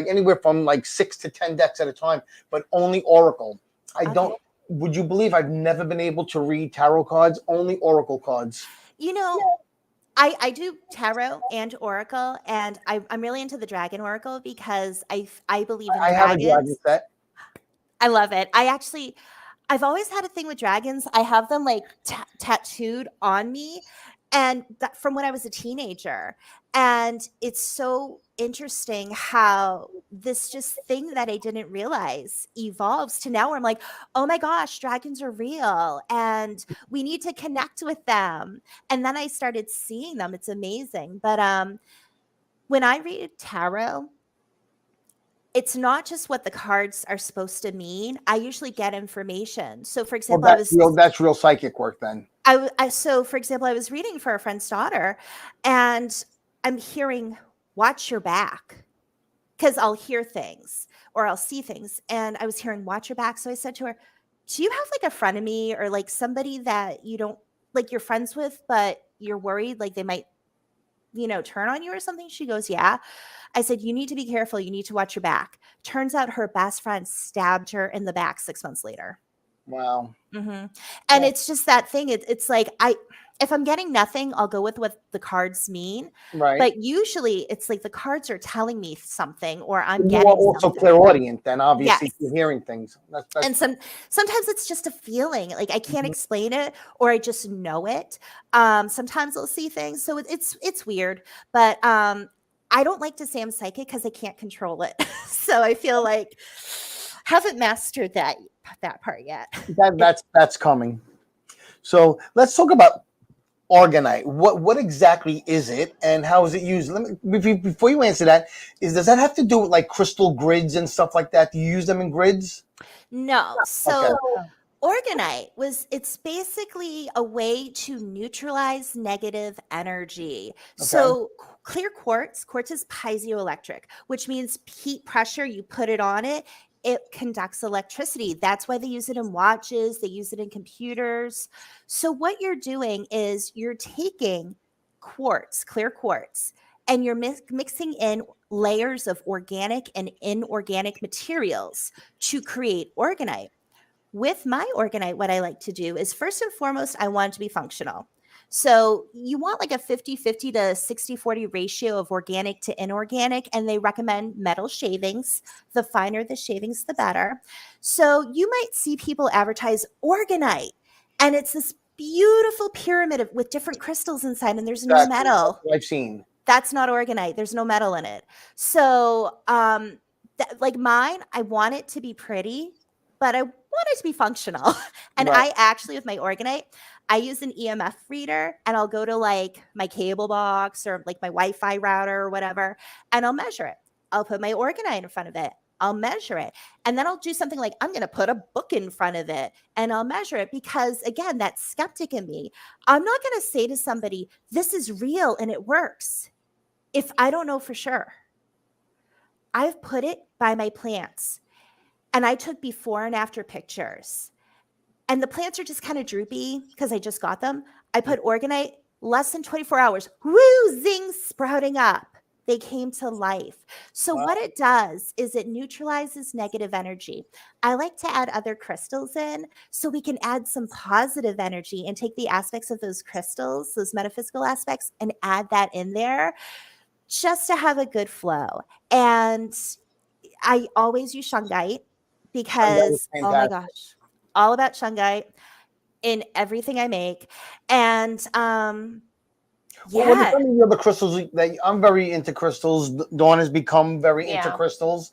Speaker 1: anywhere from like 6 to 10 decks at a time, but only Oracle. I don't. Would you believe I've never been able to read tarot cards? Only Oracle cards.
Speaker 3: You know, I do tarot and oracle, and I'm really into the dragon oracle because I believe in
Speaker 1: I have a
Speaker 3: dragons.
Speaker 1: dragon set.
Speaker 3: I love it. I've always had a thing with dragons. I have them like tattooed on me, and that from when I was a teenager. And it's so interesting how this just thing that I didn't realize evolves to now where I'm like, oh my gosh, dragons are real and we need to connect with them. And then I started seeing them. It's amazing. But when I read tarot, it's not just what the cards are supposed to mean. I usually get information. So, for
Speaker 1: Well,
Speaker 3: example,
Speaker 1: that's real psychic work then.
Speaker 3: so for example, I was reading for a friend's daughter, and I'm hearing, watch your back, because I'll hear things or I'll see things. And I was hearing, watch your back. So I said to her, do you have like a frenemy or like somebody that you don't like you're friends with, but you're worried like they might, turn on you or something? She goes, yeah. I said, you need to be careful. You need to watch your back. Turns out her best friend stabbed her in the back 6 months later.
Speaker 1: Wow.
Speaker 3: Mm-hmm. And it's just that thing. It's like, if I'm getting nothing, I'll go with what the cards mean.
Speaker 1: Right.
Speaker 3: But usually it's like the cards are telling me something, or I'm
Speaker 1: You
Speaker 3: getting
Speaker 1: are also
Speaker 3: something.
Speaker 1: clairaudient then, obviously.
Speaker 3: Yes.
Speaker 1: You're hearing things. That's
Speaker 3: And sometimes it's just a feeling. Like I can't
Speaker 1: Mhm.
Speaker 3: explain it, or I just know it. Sometimes I'll see things. So it's weird. But I don't like to say I'm psychic because I can't control it. So I feel like haven't mastered that part yet.
Speaker 1: that's coming. So let's talk about Orgonite. What exactly is it, and how is it used? Before you answer that, does that have to do with like crystal grids and stuff like that? Do you use them in grids?
Speaker 3: No. So
Speaker 1: Okay.
Speaker 3: Orgonite it's basically a way to neutralize negative energy. So clear quartz is piezoelectric, which means heat pressure, you put it on it, it conducts electricity. That's why they use it in watches, they use it in computers. So what you're doing is you're taking quartz, clear quartz, and you're mixing in layers of organic and inorganic materials to create Orgonite. With my Orgonite, what I like to do is first and foremost, I want it to be functional. So you want like a 50-50 to 60-40 ratio of organic to inorganic, and they recommend metal shavings. The finer the shavings, the better. So you might see people advertise Orgonite, and it's this beautiful pyramid with different crystals inside, and there's no
Speaker 1: Exactly. That's
Speaker 3: metal.
Speaker 1: what I've seen.
Speaker 3: That's not Orgonite. There's no metal in it. So, like mine, I want it to be pretty, but I want it to be functional. And
Speaker 1: Right.
Speaker 3: I actually, with my Orgonite, I use an EMF reader, and I'll go to like my cable box or like my Wi-Fi router or whatever, and I'll measure it. I'll put my Orgonite in front of it. I'll measure it. And then I'll do something like I'm going to put a book in front of it and I'll measure it, because again, that skeptic in me, I'm not going to say to somebody, this is real and it works, if I don't know for sure. I've put it by my plants, and I took before and after pictures, and the plants are just kind of droopy because I just got them. I put Orgonite, less than 24 hours, woo, zing, sprouting up. They came to life. So
Speaker 1: Wow.
Speaker 3: what it does is it neutralizes negative energy. I like to add other crystals in so we can add some positive energy and take the aspects of those crystals, those metaphysical aspects, and add that in there just to have a good flow. And I always use shungite because, oh my
Speaker 1: Fantastic.
Speaker 3: gosh, all about shungite in everything I make. And
Speaker 1: Well, what are
Speaker 3: yeah,
Speaker 1: some of the other crystals that I'm very into crystals? Dawn has become very into
Speaker 2: Yeah.
Speaker 1: crystals.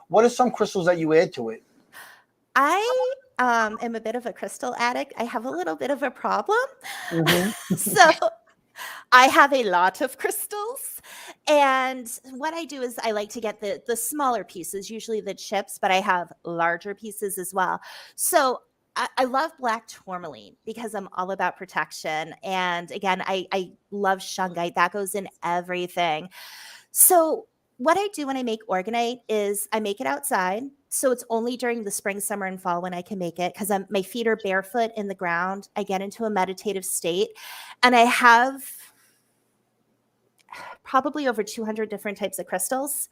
Speaker 1: What are some crystals that you add to it?
Speaker 3: I am a bit of a crystal addict. I have a little bit of a problem.
Speaker 1: Mhm.
Speaker 3: So I have a lot of crystals, and what I do is I like to get the smaller pieces, usually the chips, but I have larger pieces as well. So I love black tourmaline because I'm all about protection. And again, I love shungite. That goes in everything. So what I do when I make Orgonite is I make it outside. So it's only during the spring, summer, and fall when I can make it, because my feet are barefoot in the ground. I get into a meditative state, and I have probably over 200 different types of crystals.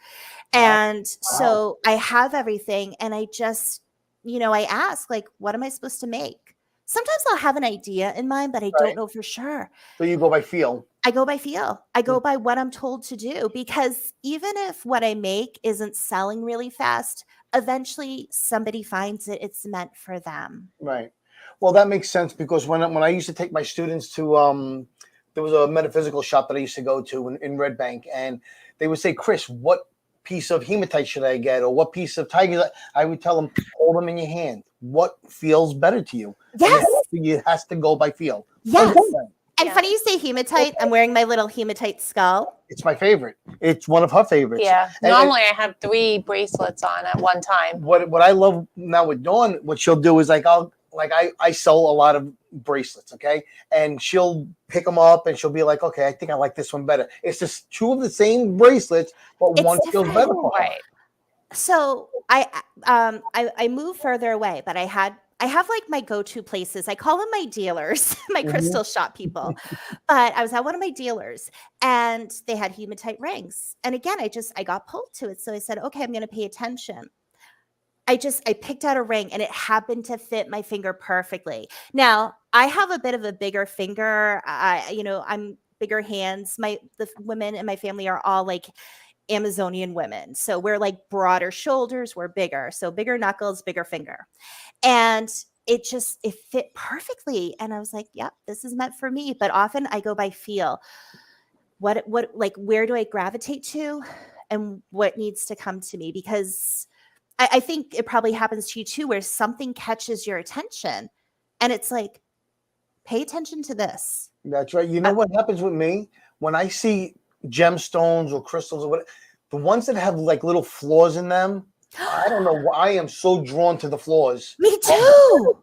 Speaker 1: Wow.
Speaker 3: And so I have everything, and I just, I ask, like, what am I supposed to make? Sometimes I'll have an idea in mind, but I don't
Speaker 1: Right.
Speaker 3: know for sure.
Speaker 1: So you go by feel.
Speaker 3: I go by feel. I go by what I'm told to do, because even if what I make isn't selling really fast, eventually somebody finds it. It's meant for them.
Speaker 1: Right. Well, that makes sense, because when I used to take my students to there was a metaphysical shop that I used to go to in Red Bank, and they would say, Chris, what piece of hematite should I get, or what piece of tiger? I would tell them, hold them in your hand. What feels better to you?
Speaker 3: Yes.
Speaker 1: And it has to go by feel.
Speaker 3: Yes. And
Speaker 2: Yeah.
Speaker 3: funny you say hematite. I'm wearing my little hematite skull.
Speaker 1: It's my favorite. It's one of her favorites.
Speaker 2: Yeah.
Speaker 1: And-
Speaker 2: Normally I have 3 bracelets on at one time.
Speaker 1: What I love now with Dawn, what she'll do is I sell a lot of bracelets, okay, and she'll pick them up and she'll be like, okay, I think I like this one better. It's just 2 of the same bracelets, but
Speaker 3: It's
Speaker 1: one feels
Speaker 3: different.
Speaker 1: better for her.
Speaker 2: Right.
Speaker 3: So I moved further away, but I have like my go-to places. I call them my dealers, my
Speaker 1: Mhm.
Speaker 3: crystal shop people. But I was at one of my dealers, and they had hematite rings. And again, I got pulled to it. So I said, okay, I'm going to pay attention. I picked out a ring, and it happened to fit my finger perfectly. Now, I have a bit of a bigger finger. I'm bigger hands. The women in my family are all like Amazonian women. So we're like broader shoulders, we're bigger. So bigger knuckles, bigger finger. And it fit perfectly. And I was like, yep, this is meant for me. But often I go by feel. What like, where do I gravitate to, and what needs to come to me? Because I think it probably happens to you too, where something catches your attention and it's like, pay attention to this.
Speaker 1: That's right. You know what happens with me when I see gemstones or crystals or what, the ones that have like little flaws in them. I don't know why I am so drawn to the flaws.
Speaker 3: Me too.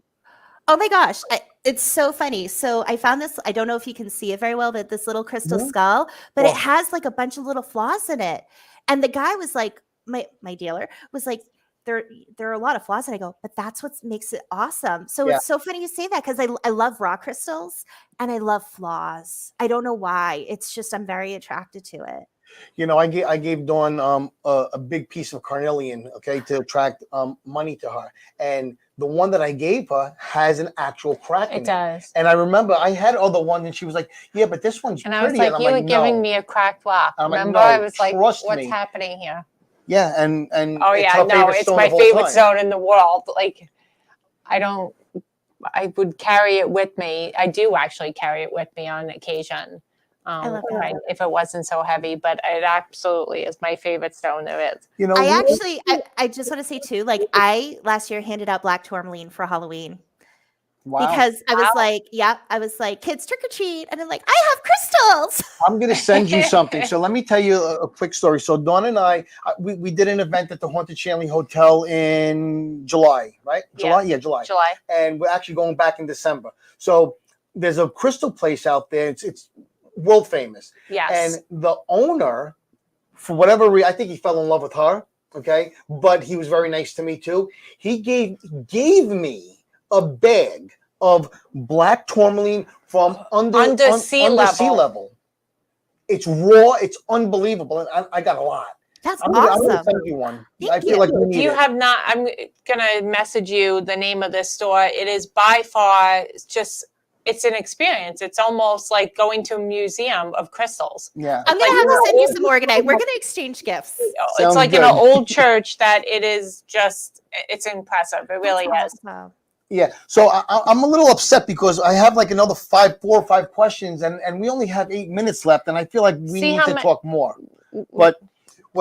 Speaker 3: Oh my gosh. It's so funny. So I found this, I don't know if you can see it very well, but this little crystal
Speaker 1: Mhm.
Speaker 3: skull, but
Speaker 1: Well-
Speaker 3: it has like a bunch of little flaws in it. And the guy was like, my dealer was like, there are a lot of flaws. And I go, but that's what makes it awesome. So
Speaker 1: Yeah.
Speaker 3: it's so funny you say that, because I love raw crystals and I love flaws. I don't know why. It's just, I'm very attracted to it.
Speaker 1: You know, I gave Dawn a big piece of carnelian, okay, to attract money to her. And the one that I gave her has an actual crack in
Speaker 2: It does.
Speaker 1: And I remember I had other one, and she was like, "Yeah, but this one's
Speaker 2: And
Speaker 1: pretty."
Speaker 2: I was like,
Speaker 1: and I'm
Speaker 2: you were
Speaker 1: like,
Speaker 2: giving
Speaker 1: "No."
Speaker 2: me a cracked rock.
Speaker 1: I'm like,
Speaker 2: Remember?
Speaker 1: "No,
Speaker 2: I was like,
Speaker 1: trust
Speaker 2: what's
Speaker 1: me."
Speaker 2: happening here?
Speaker 1: Yeah, and
Speaker 2: Oh
Speaker 1: it's
Speaker 2: yeah,
Speaker 1: her
Speaker 2: no,
Speaker 1: favorite
Speaker 2: it's
Speaker 1: stone
Speaker 2: my
Speaker 1: of all
Speaker 2: favorite
Speaker 1: time.
Speaker 2: stone in the world. Like, I would carry it with me. I do actually carry it with me on occasion.
Speaker 3: love that.
Speaker 2: If it wasn't so heavy, but it absolutely is my favorite stone there is.
Speaker 1: You know,
Speaker 3: I just want to say too, like I last year handed out black tourmaline for Halloween
Speaker 1: wow.
Speaker 3: because I was like, I was like, kids trick or treat. And I'm like, I have crystals.
Speaker 1: I'm going to send you something. So let me tell you a quick story. So Dawn and I, we did an event at the Haunted Shanley Hotel in July, right? July? Yeah, July.
Speaker 2: July.
Speaker 1: And we're actually going back in December. So there's a crystal place out there. It's world famous.
Speaker 2: Yes.
Speaker 1: And the owner, for whatever reason, I think he fell in love with her. Okay. But he was very nice to me too. He gave me a bag of black tourmaline from under sea level. It's raw. It's unbelievable. And I got a lot.
Speaker 3: That's
Speaker 1: I'm
Speaker 3: awesome.
Speaker 1: gonna send you one.
Speaker 3: Thank
Speaker 1: I feel
Speaker 3: you.
Speaker 1: like you need
Speaker 2: You
Speaker 1: it.
Speaker 2: have not. I'm gonna message you the name of this store. It is by far it's an experience. It's almost like going to a museum of crystals.
Speaker 1: Yeah.
Speaker 3: I'm going to have to send you some Orgonite. We're going to exchange gifts.
Speaker 2: It's
Speaker 1: Sounds
Speaker 2: like
Speaker 1: good.
Speaker 2: in an old church that it is just, it's impressive. It really is.
Speaker 3: Awesome.
Speaker 1: Yeah. So I'm a little upset because I have like another 4 or 5 questions, and we only have 8 minutes left, and I feel like we need to talk more. But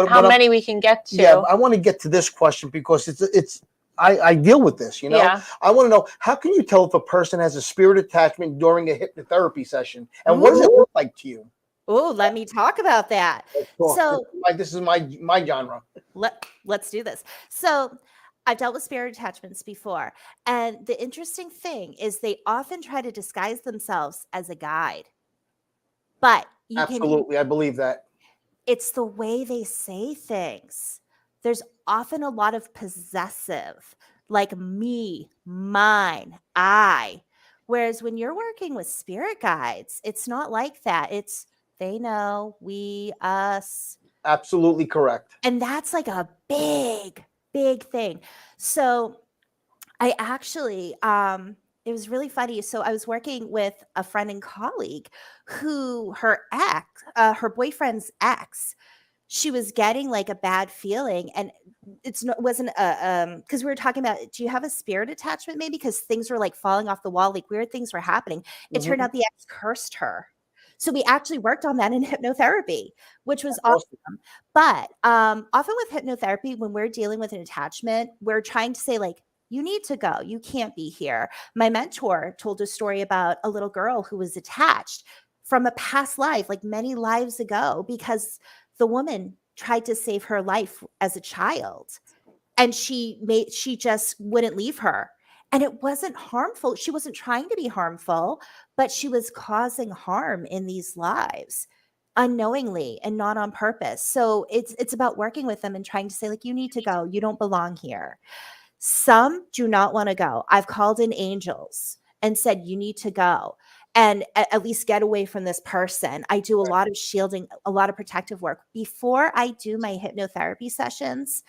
Speaker 2: how many we can get to?
Speaker 1: Yeah, I want to get to this question because I deal with this, you know.
Speaker 2: Yeah.
Speaker 1: I want to know, how can you tell if a person has a spirit attachment during a hypnotherapy session, and what does it look like to you?
Speaker 3: Oh, let me talk about that. So
Speaker 1: this is my genre.
Speaker 3: Let's do this. So I've dealt with spirit attachments before, and the interesting thing is they often try to disguise themselves as a guide. But
Speaker 1: Absolutely, I believe that.
Speaker 3: It's the way they say things. There's often a lot of possessive, like me, mine, I. Whereas when you're working with spirit guides, it's not like that. It's they know, we, us.
Speaker 1: Absolutely correct.
Speaker 3: And that's like a big, big thing. So I actually, it was really funny. So I was working with a friend and colleague who her boyfriend's ex, she was getting like a bad feeling, and wasn't because we were talking about, do you have a spirit attachment maybe? Because things were like falling off the wall, like weird things were happening. It turned out the ex cursed her. So we actually worked on that in hypnotherapy, which was awesome. But often with hypnotherapy, when we're dealing with an attachment, we're trying to say like, you need to go. You can't be here. My mentor told a story about a little girl who was attached from a past life, like many lives ago, because the woman tried to save her life as a child, and she just wouldn't leave her. And it wasn't harmful. She wasn't trying to be harmful, but she was causing harm in these lives unknowingly and not on purpose. So it's about working with them and trying to say like, you need to go. You don't belong here. Some do not want to go. I've called in angels and said, you need to go and at least get away from this person. I do a lot of shielding, a lot of protective work. Before I do my hypnotherapy sessions,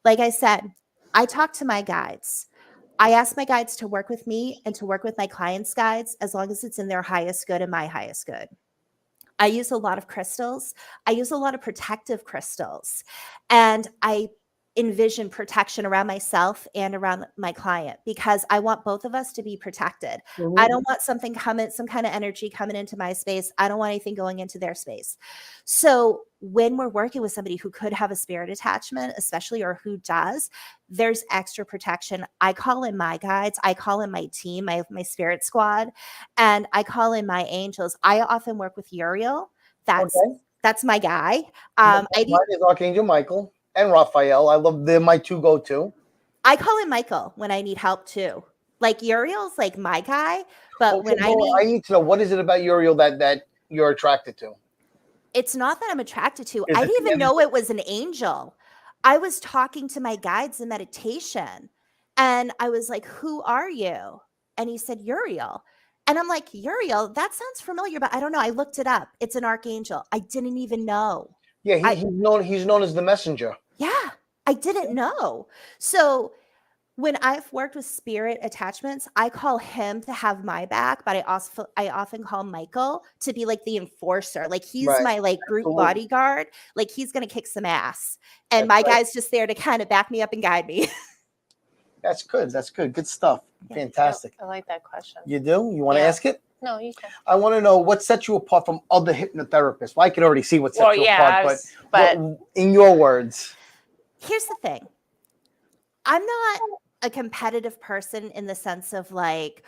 Speaker 3: like I said, I talk to my guides. I ask my guides to work with me and to work with my clients' guides as long as it's in their highest good and my highest good. I use a lot of crystals. I use a lot of protective crystals. And I envision protection around myself and around my client because I want both of us to be protected. I don't want some kind of energy coming into my space. I don't want anything going into their space. So when we're working with somebody who could have a spirit attachment, especially, or who does, there's extra protection. I call in my guides. I call in my team, my spirit squad, and I call in my angels. I often work with Uriel. That's my guy.
Speaker 1: Mine is Archangel Michael and Raphael. I love them. My two go-to.
Speaker 3: I call in Michael when I need help too. Like Uriel's like my guy, but when I
Speaker 1: need to know, what is it about Uriel that you're attracted to?
Speaker 3: It's not that I'm attracted to. I didn't even know it was an angel. I was talking to my guides in meditation, and I was like, "Who are you?" And he said, "Uriel." And I'm like, "Uriel, that sounds familiar, but I don't know." I looked it up. It's an archangel. I didn't even know.
Speaker 1: Yeah, he's known as the messenger.
Speaker 3: Yeah, I didn't know. So when I've worked with spirit attachments, I call him to have my back, but I often call Michael to be like the enforcer. Like he's
Speaker 1: Right.
Speaker 3: my like group
Speaker 1: Absolutely.
Speaker 3: bodyguard. Like he's gonna kick some ass. And
Speaker 1: That's
Speaker 3: my
Speaker 1: right.
Speaker 3: guy's just there to kind of back me up and guide me.
Speaker 1: That's good. That's good. Good stuff.
Speaker 3: Yeah.
Speaker 1: Fantastic.
Speaker 2: I like that question.
Speaker 1: You do? You want to
Speaker 2: Yeah.
Speaker 1: ask it?
Speaker 2: No, you can.
Speaker 1: I want to know what sets you apart from other hypnotherapists. Well, I can already see what sets
Speaker 2: Well,
Speaker 1: you
Speaker 2: yeah,
Speaker 1: apart,
Speaker 2: but
Speaker 1: what, in your words.
Speaker 3: Here's the thing. I'm not a competitive person in the sense of like,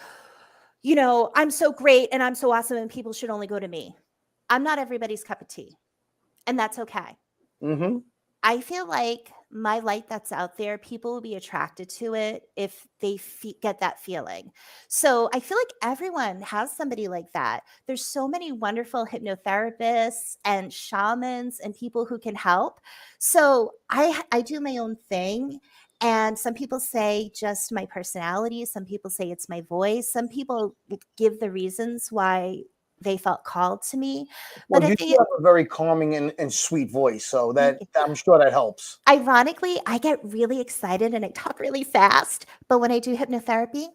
Speaker 3: you know, I'm so great and I'm so awesome and people should only go to me. I'm not everybody's cup of tea, and that's okay.
Speaker 1: Mm-hmm.
Speaker 3: I feel like my light that's out there, people will be attracted to it if they get that feeling. So I feel like everyone has somebody like that. There's so many wonderful hypnotherapists and shamans and people who can help. So I do my own thing. And some people say just my personality. Some people say it's my voice. Some people give the reasons why they felt called to me.
Speaker 1: Well,
Speaker 3: But
Speaker 1: you
Speaker 3: at
Speaker 1: do
Speaker 3: the
Speaker 1: have a very calming and sweet voice, so
Speaker 3: Thank
Speaker 1: that
Speaker 3: you.
Speaker 1: I'm sure that helps.
Speaker 3: Ironically, I get really excited and I talk really fast. But when I do hypnotherapy,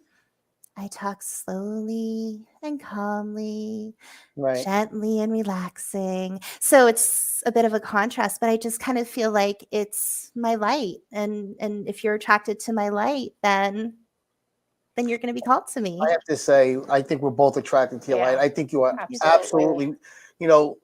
Speaker 3: I talk slowly and calmly,
Speaker 1: Right.
Speaker 3: gently and relaxing. So it's a bit of a contrast, but I just kind of feel like it's my light. And if you're attracted to my light, then you're going to be called to me.
Speaker 1: I have to say, I think we're both attracted to your light.
Speaker 2: Yeah.
Speaker 1: I think you are
Speaker 2: Absolutely.
Speaker 1: absolutely, you know,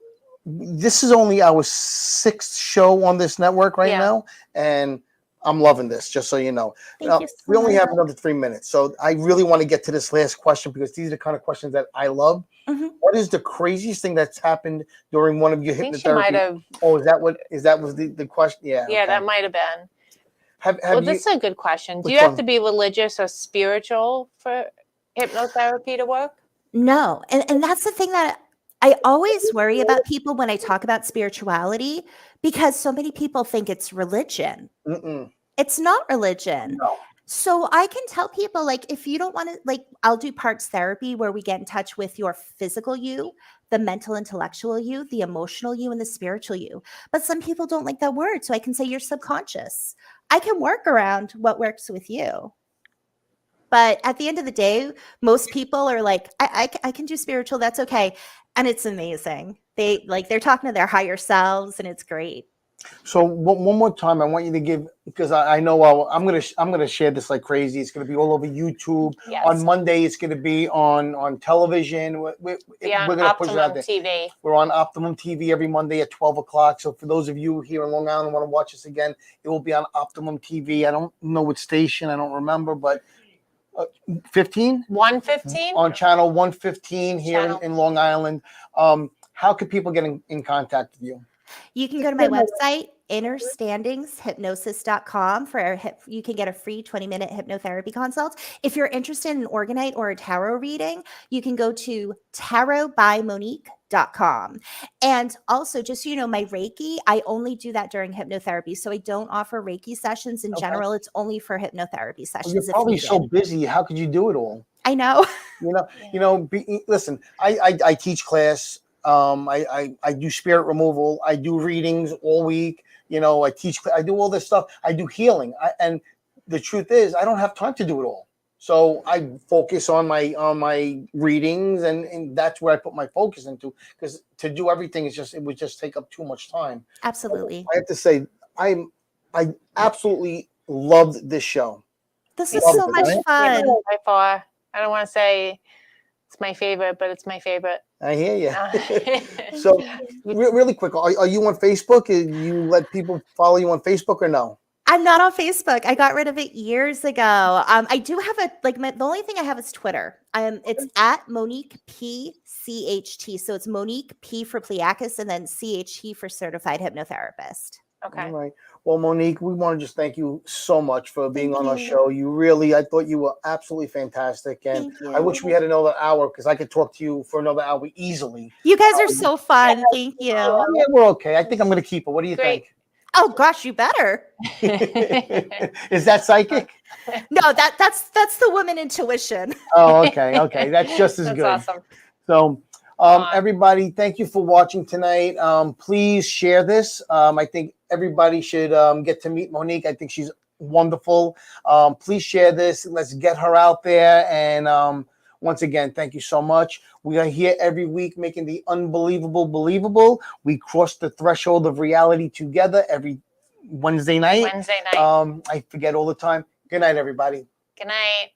Speaker 1: this is only our 6th show on this network right
Speaker 2: Yeah.
Speaker 1: now, and I'm loving this, just so you know.
Speaker 3: Thank
Speaker 1: Now,
Speaker 3: you so
Speaker 1: we only
Speaker 3: much.
Speaker 1: have another 3 minutes, so I really want to get to this last question because these are the kind of questions that I love.
Speaker 3: Mhm.
Speaker 1: What is the craziest thing that's happened during one of your
Speaker 2: I think she might
Speaker 1: hypnotherapy?
Speaker 2: have.
Speaker 1: Oh, was the question? Yeah.
Speaker 2: Yeah,
Speaker 1: okay.
Speaker 2: that might have been.
Speaker 1: Have
Speaker 2: Well,
Speaker 1: you?
Speaker 2: this is a good question. Do
Speaker 1: Which
Speaker 2: you have
Speaker 1: one?
Speaker 2: to be religious or spiritual for hypnotherapy to work?
Speaker 3: No. And that's the thing that I always worry about people when I talk about spirituality, because so many people think it's religion.
Speaker 1: Mm-mm.
Speaker 3: It's not religion.
Speaker 1: No.
Speaker 3: So I can tell people, like, if you don't want to, like, I'll do parts therapy where we get in touch with your physical you, the mental, intellectual you, the emotional you, and the spiritual you. But some people don't like that word. So I can say you're subconscious. I can work around what works with you. But at the end of the day, most people are like, I can do spiritual. That's okay. And it's amazing. They're talking to their higher selves, and it's great.
Speaker 1: So one more time, I want you to give, because I know I'm gonna share this like crazy. It's gonna be all over YouTube.
Speaker 2: Yes.
Speaker 1: On Monday, it's gonna be on television. We're
Speaker 2: Yeah, on
Speaker 1: gonna push it out
Speaker 2: Optimum
Speaker 1: there.
Speaker 2: TV.
Speaker 1: We're on Optimum TV every Monday at 12 o'clock. So for those of you here in Long Island want to watch us again, it will be on Optimum TV. I don't know what station, I don't remember, but 15
Speaker 2: 115?
Speaker 1: on channel 115 here
Speaker 2: Channel.
Speaker 1: in Long Island. How can people get in contact with you?
Speaker 3: You can go to my website, innerstandingshypnosis.com you can get a free 20-minute hypnotherapy consult. If you're interested in Orgonite or a tarot reading, you can go to tarotbymonique.com. And also, just so you know, my Reiki, I only do that during hypnotherapy. So I don't offer Reiki sessions in
Speaker 1: Okay.
Speaker 3: general. It's only for hypnotherapy
Speaker 1: Well,
Speaker 3: sessions.
Speaker 1: you're probably so busy. How could you do it all?
Speaker 3: I know.
Speaker 1: Listen, I teach class. I do spirit removal. I do readings all week. I teach. I do all this stuff. I do healing. And the truth is, I don't have time to do it all. So I focus on my readings, and that's where I put my focus into. Because to do everything it would just take up too much time.
Speaker 3: Absolutely.
Speaker 1: I have to say, I absolutely loved this show.
Speaker 3: This is so much fun.
Speaker 2: By far. I don't want to say it's my favorite, but it's my favorite.
Speaker 1: I hear you. So, really quick, are you on Facebook? You let people follow you on Facebook or no?
Speaker 3: I'm not on Facebook. I got rid of it years ago. I do have the only thing I have is Twitter. It's at Monique P CHT. So it's Monique P for Pliakis and then CHT for Certified Hypnotherapist.
Speaker 2: Okay.
Speaker 1: All right. Well, Monique, we want to just thank you so much for being on our
Speaker 3: you.
Speaker 1: show. I thought you were absolutely fantastic. And
Speaker 3: Thank you.
Speaker 1: I wish we had another hour because I could talk to you for another hour easily.
Speaker 3: You guys are so fun. Thank you.
Speaker 1: Yeah, we're okay. I think I'm going to keep it. What do you
Speaker 2: Great.
Speaker 3: Oh gosh, you better.
Speaker 1: think? Is that psychic?
Speaker 3: No, that's the woman intuition.
Speaker 1: Oh, okay. Okay. That's just as
Speaker 2: That's
Speaker 1: good.
Speaker 2: awesome.
Speaker 1: So, everybody, thank you for watching tonight. Please share this. I think everybody should get to meet Monique. I think she's wonderful. Please share this. Let's get her out there. And once again, thank you so much. We are here every week making the unbelievable believable. We cross the threshold of reality together every Wednesday night.
Speaker 2: Wednesday night.
Speaker 1: I forget all the time. Good night, everybody.
Speaker 2: Good night.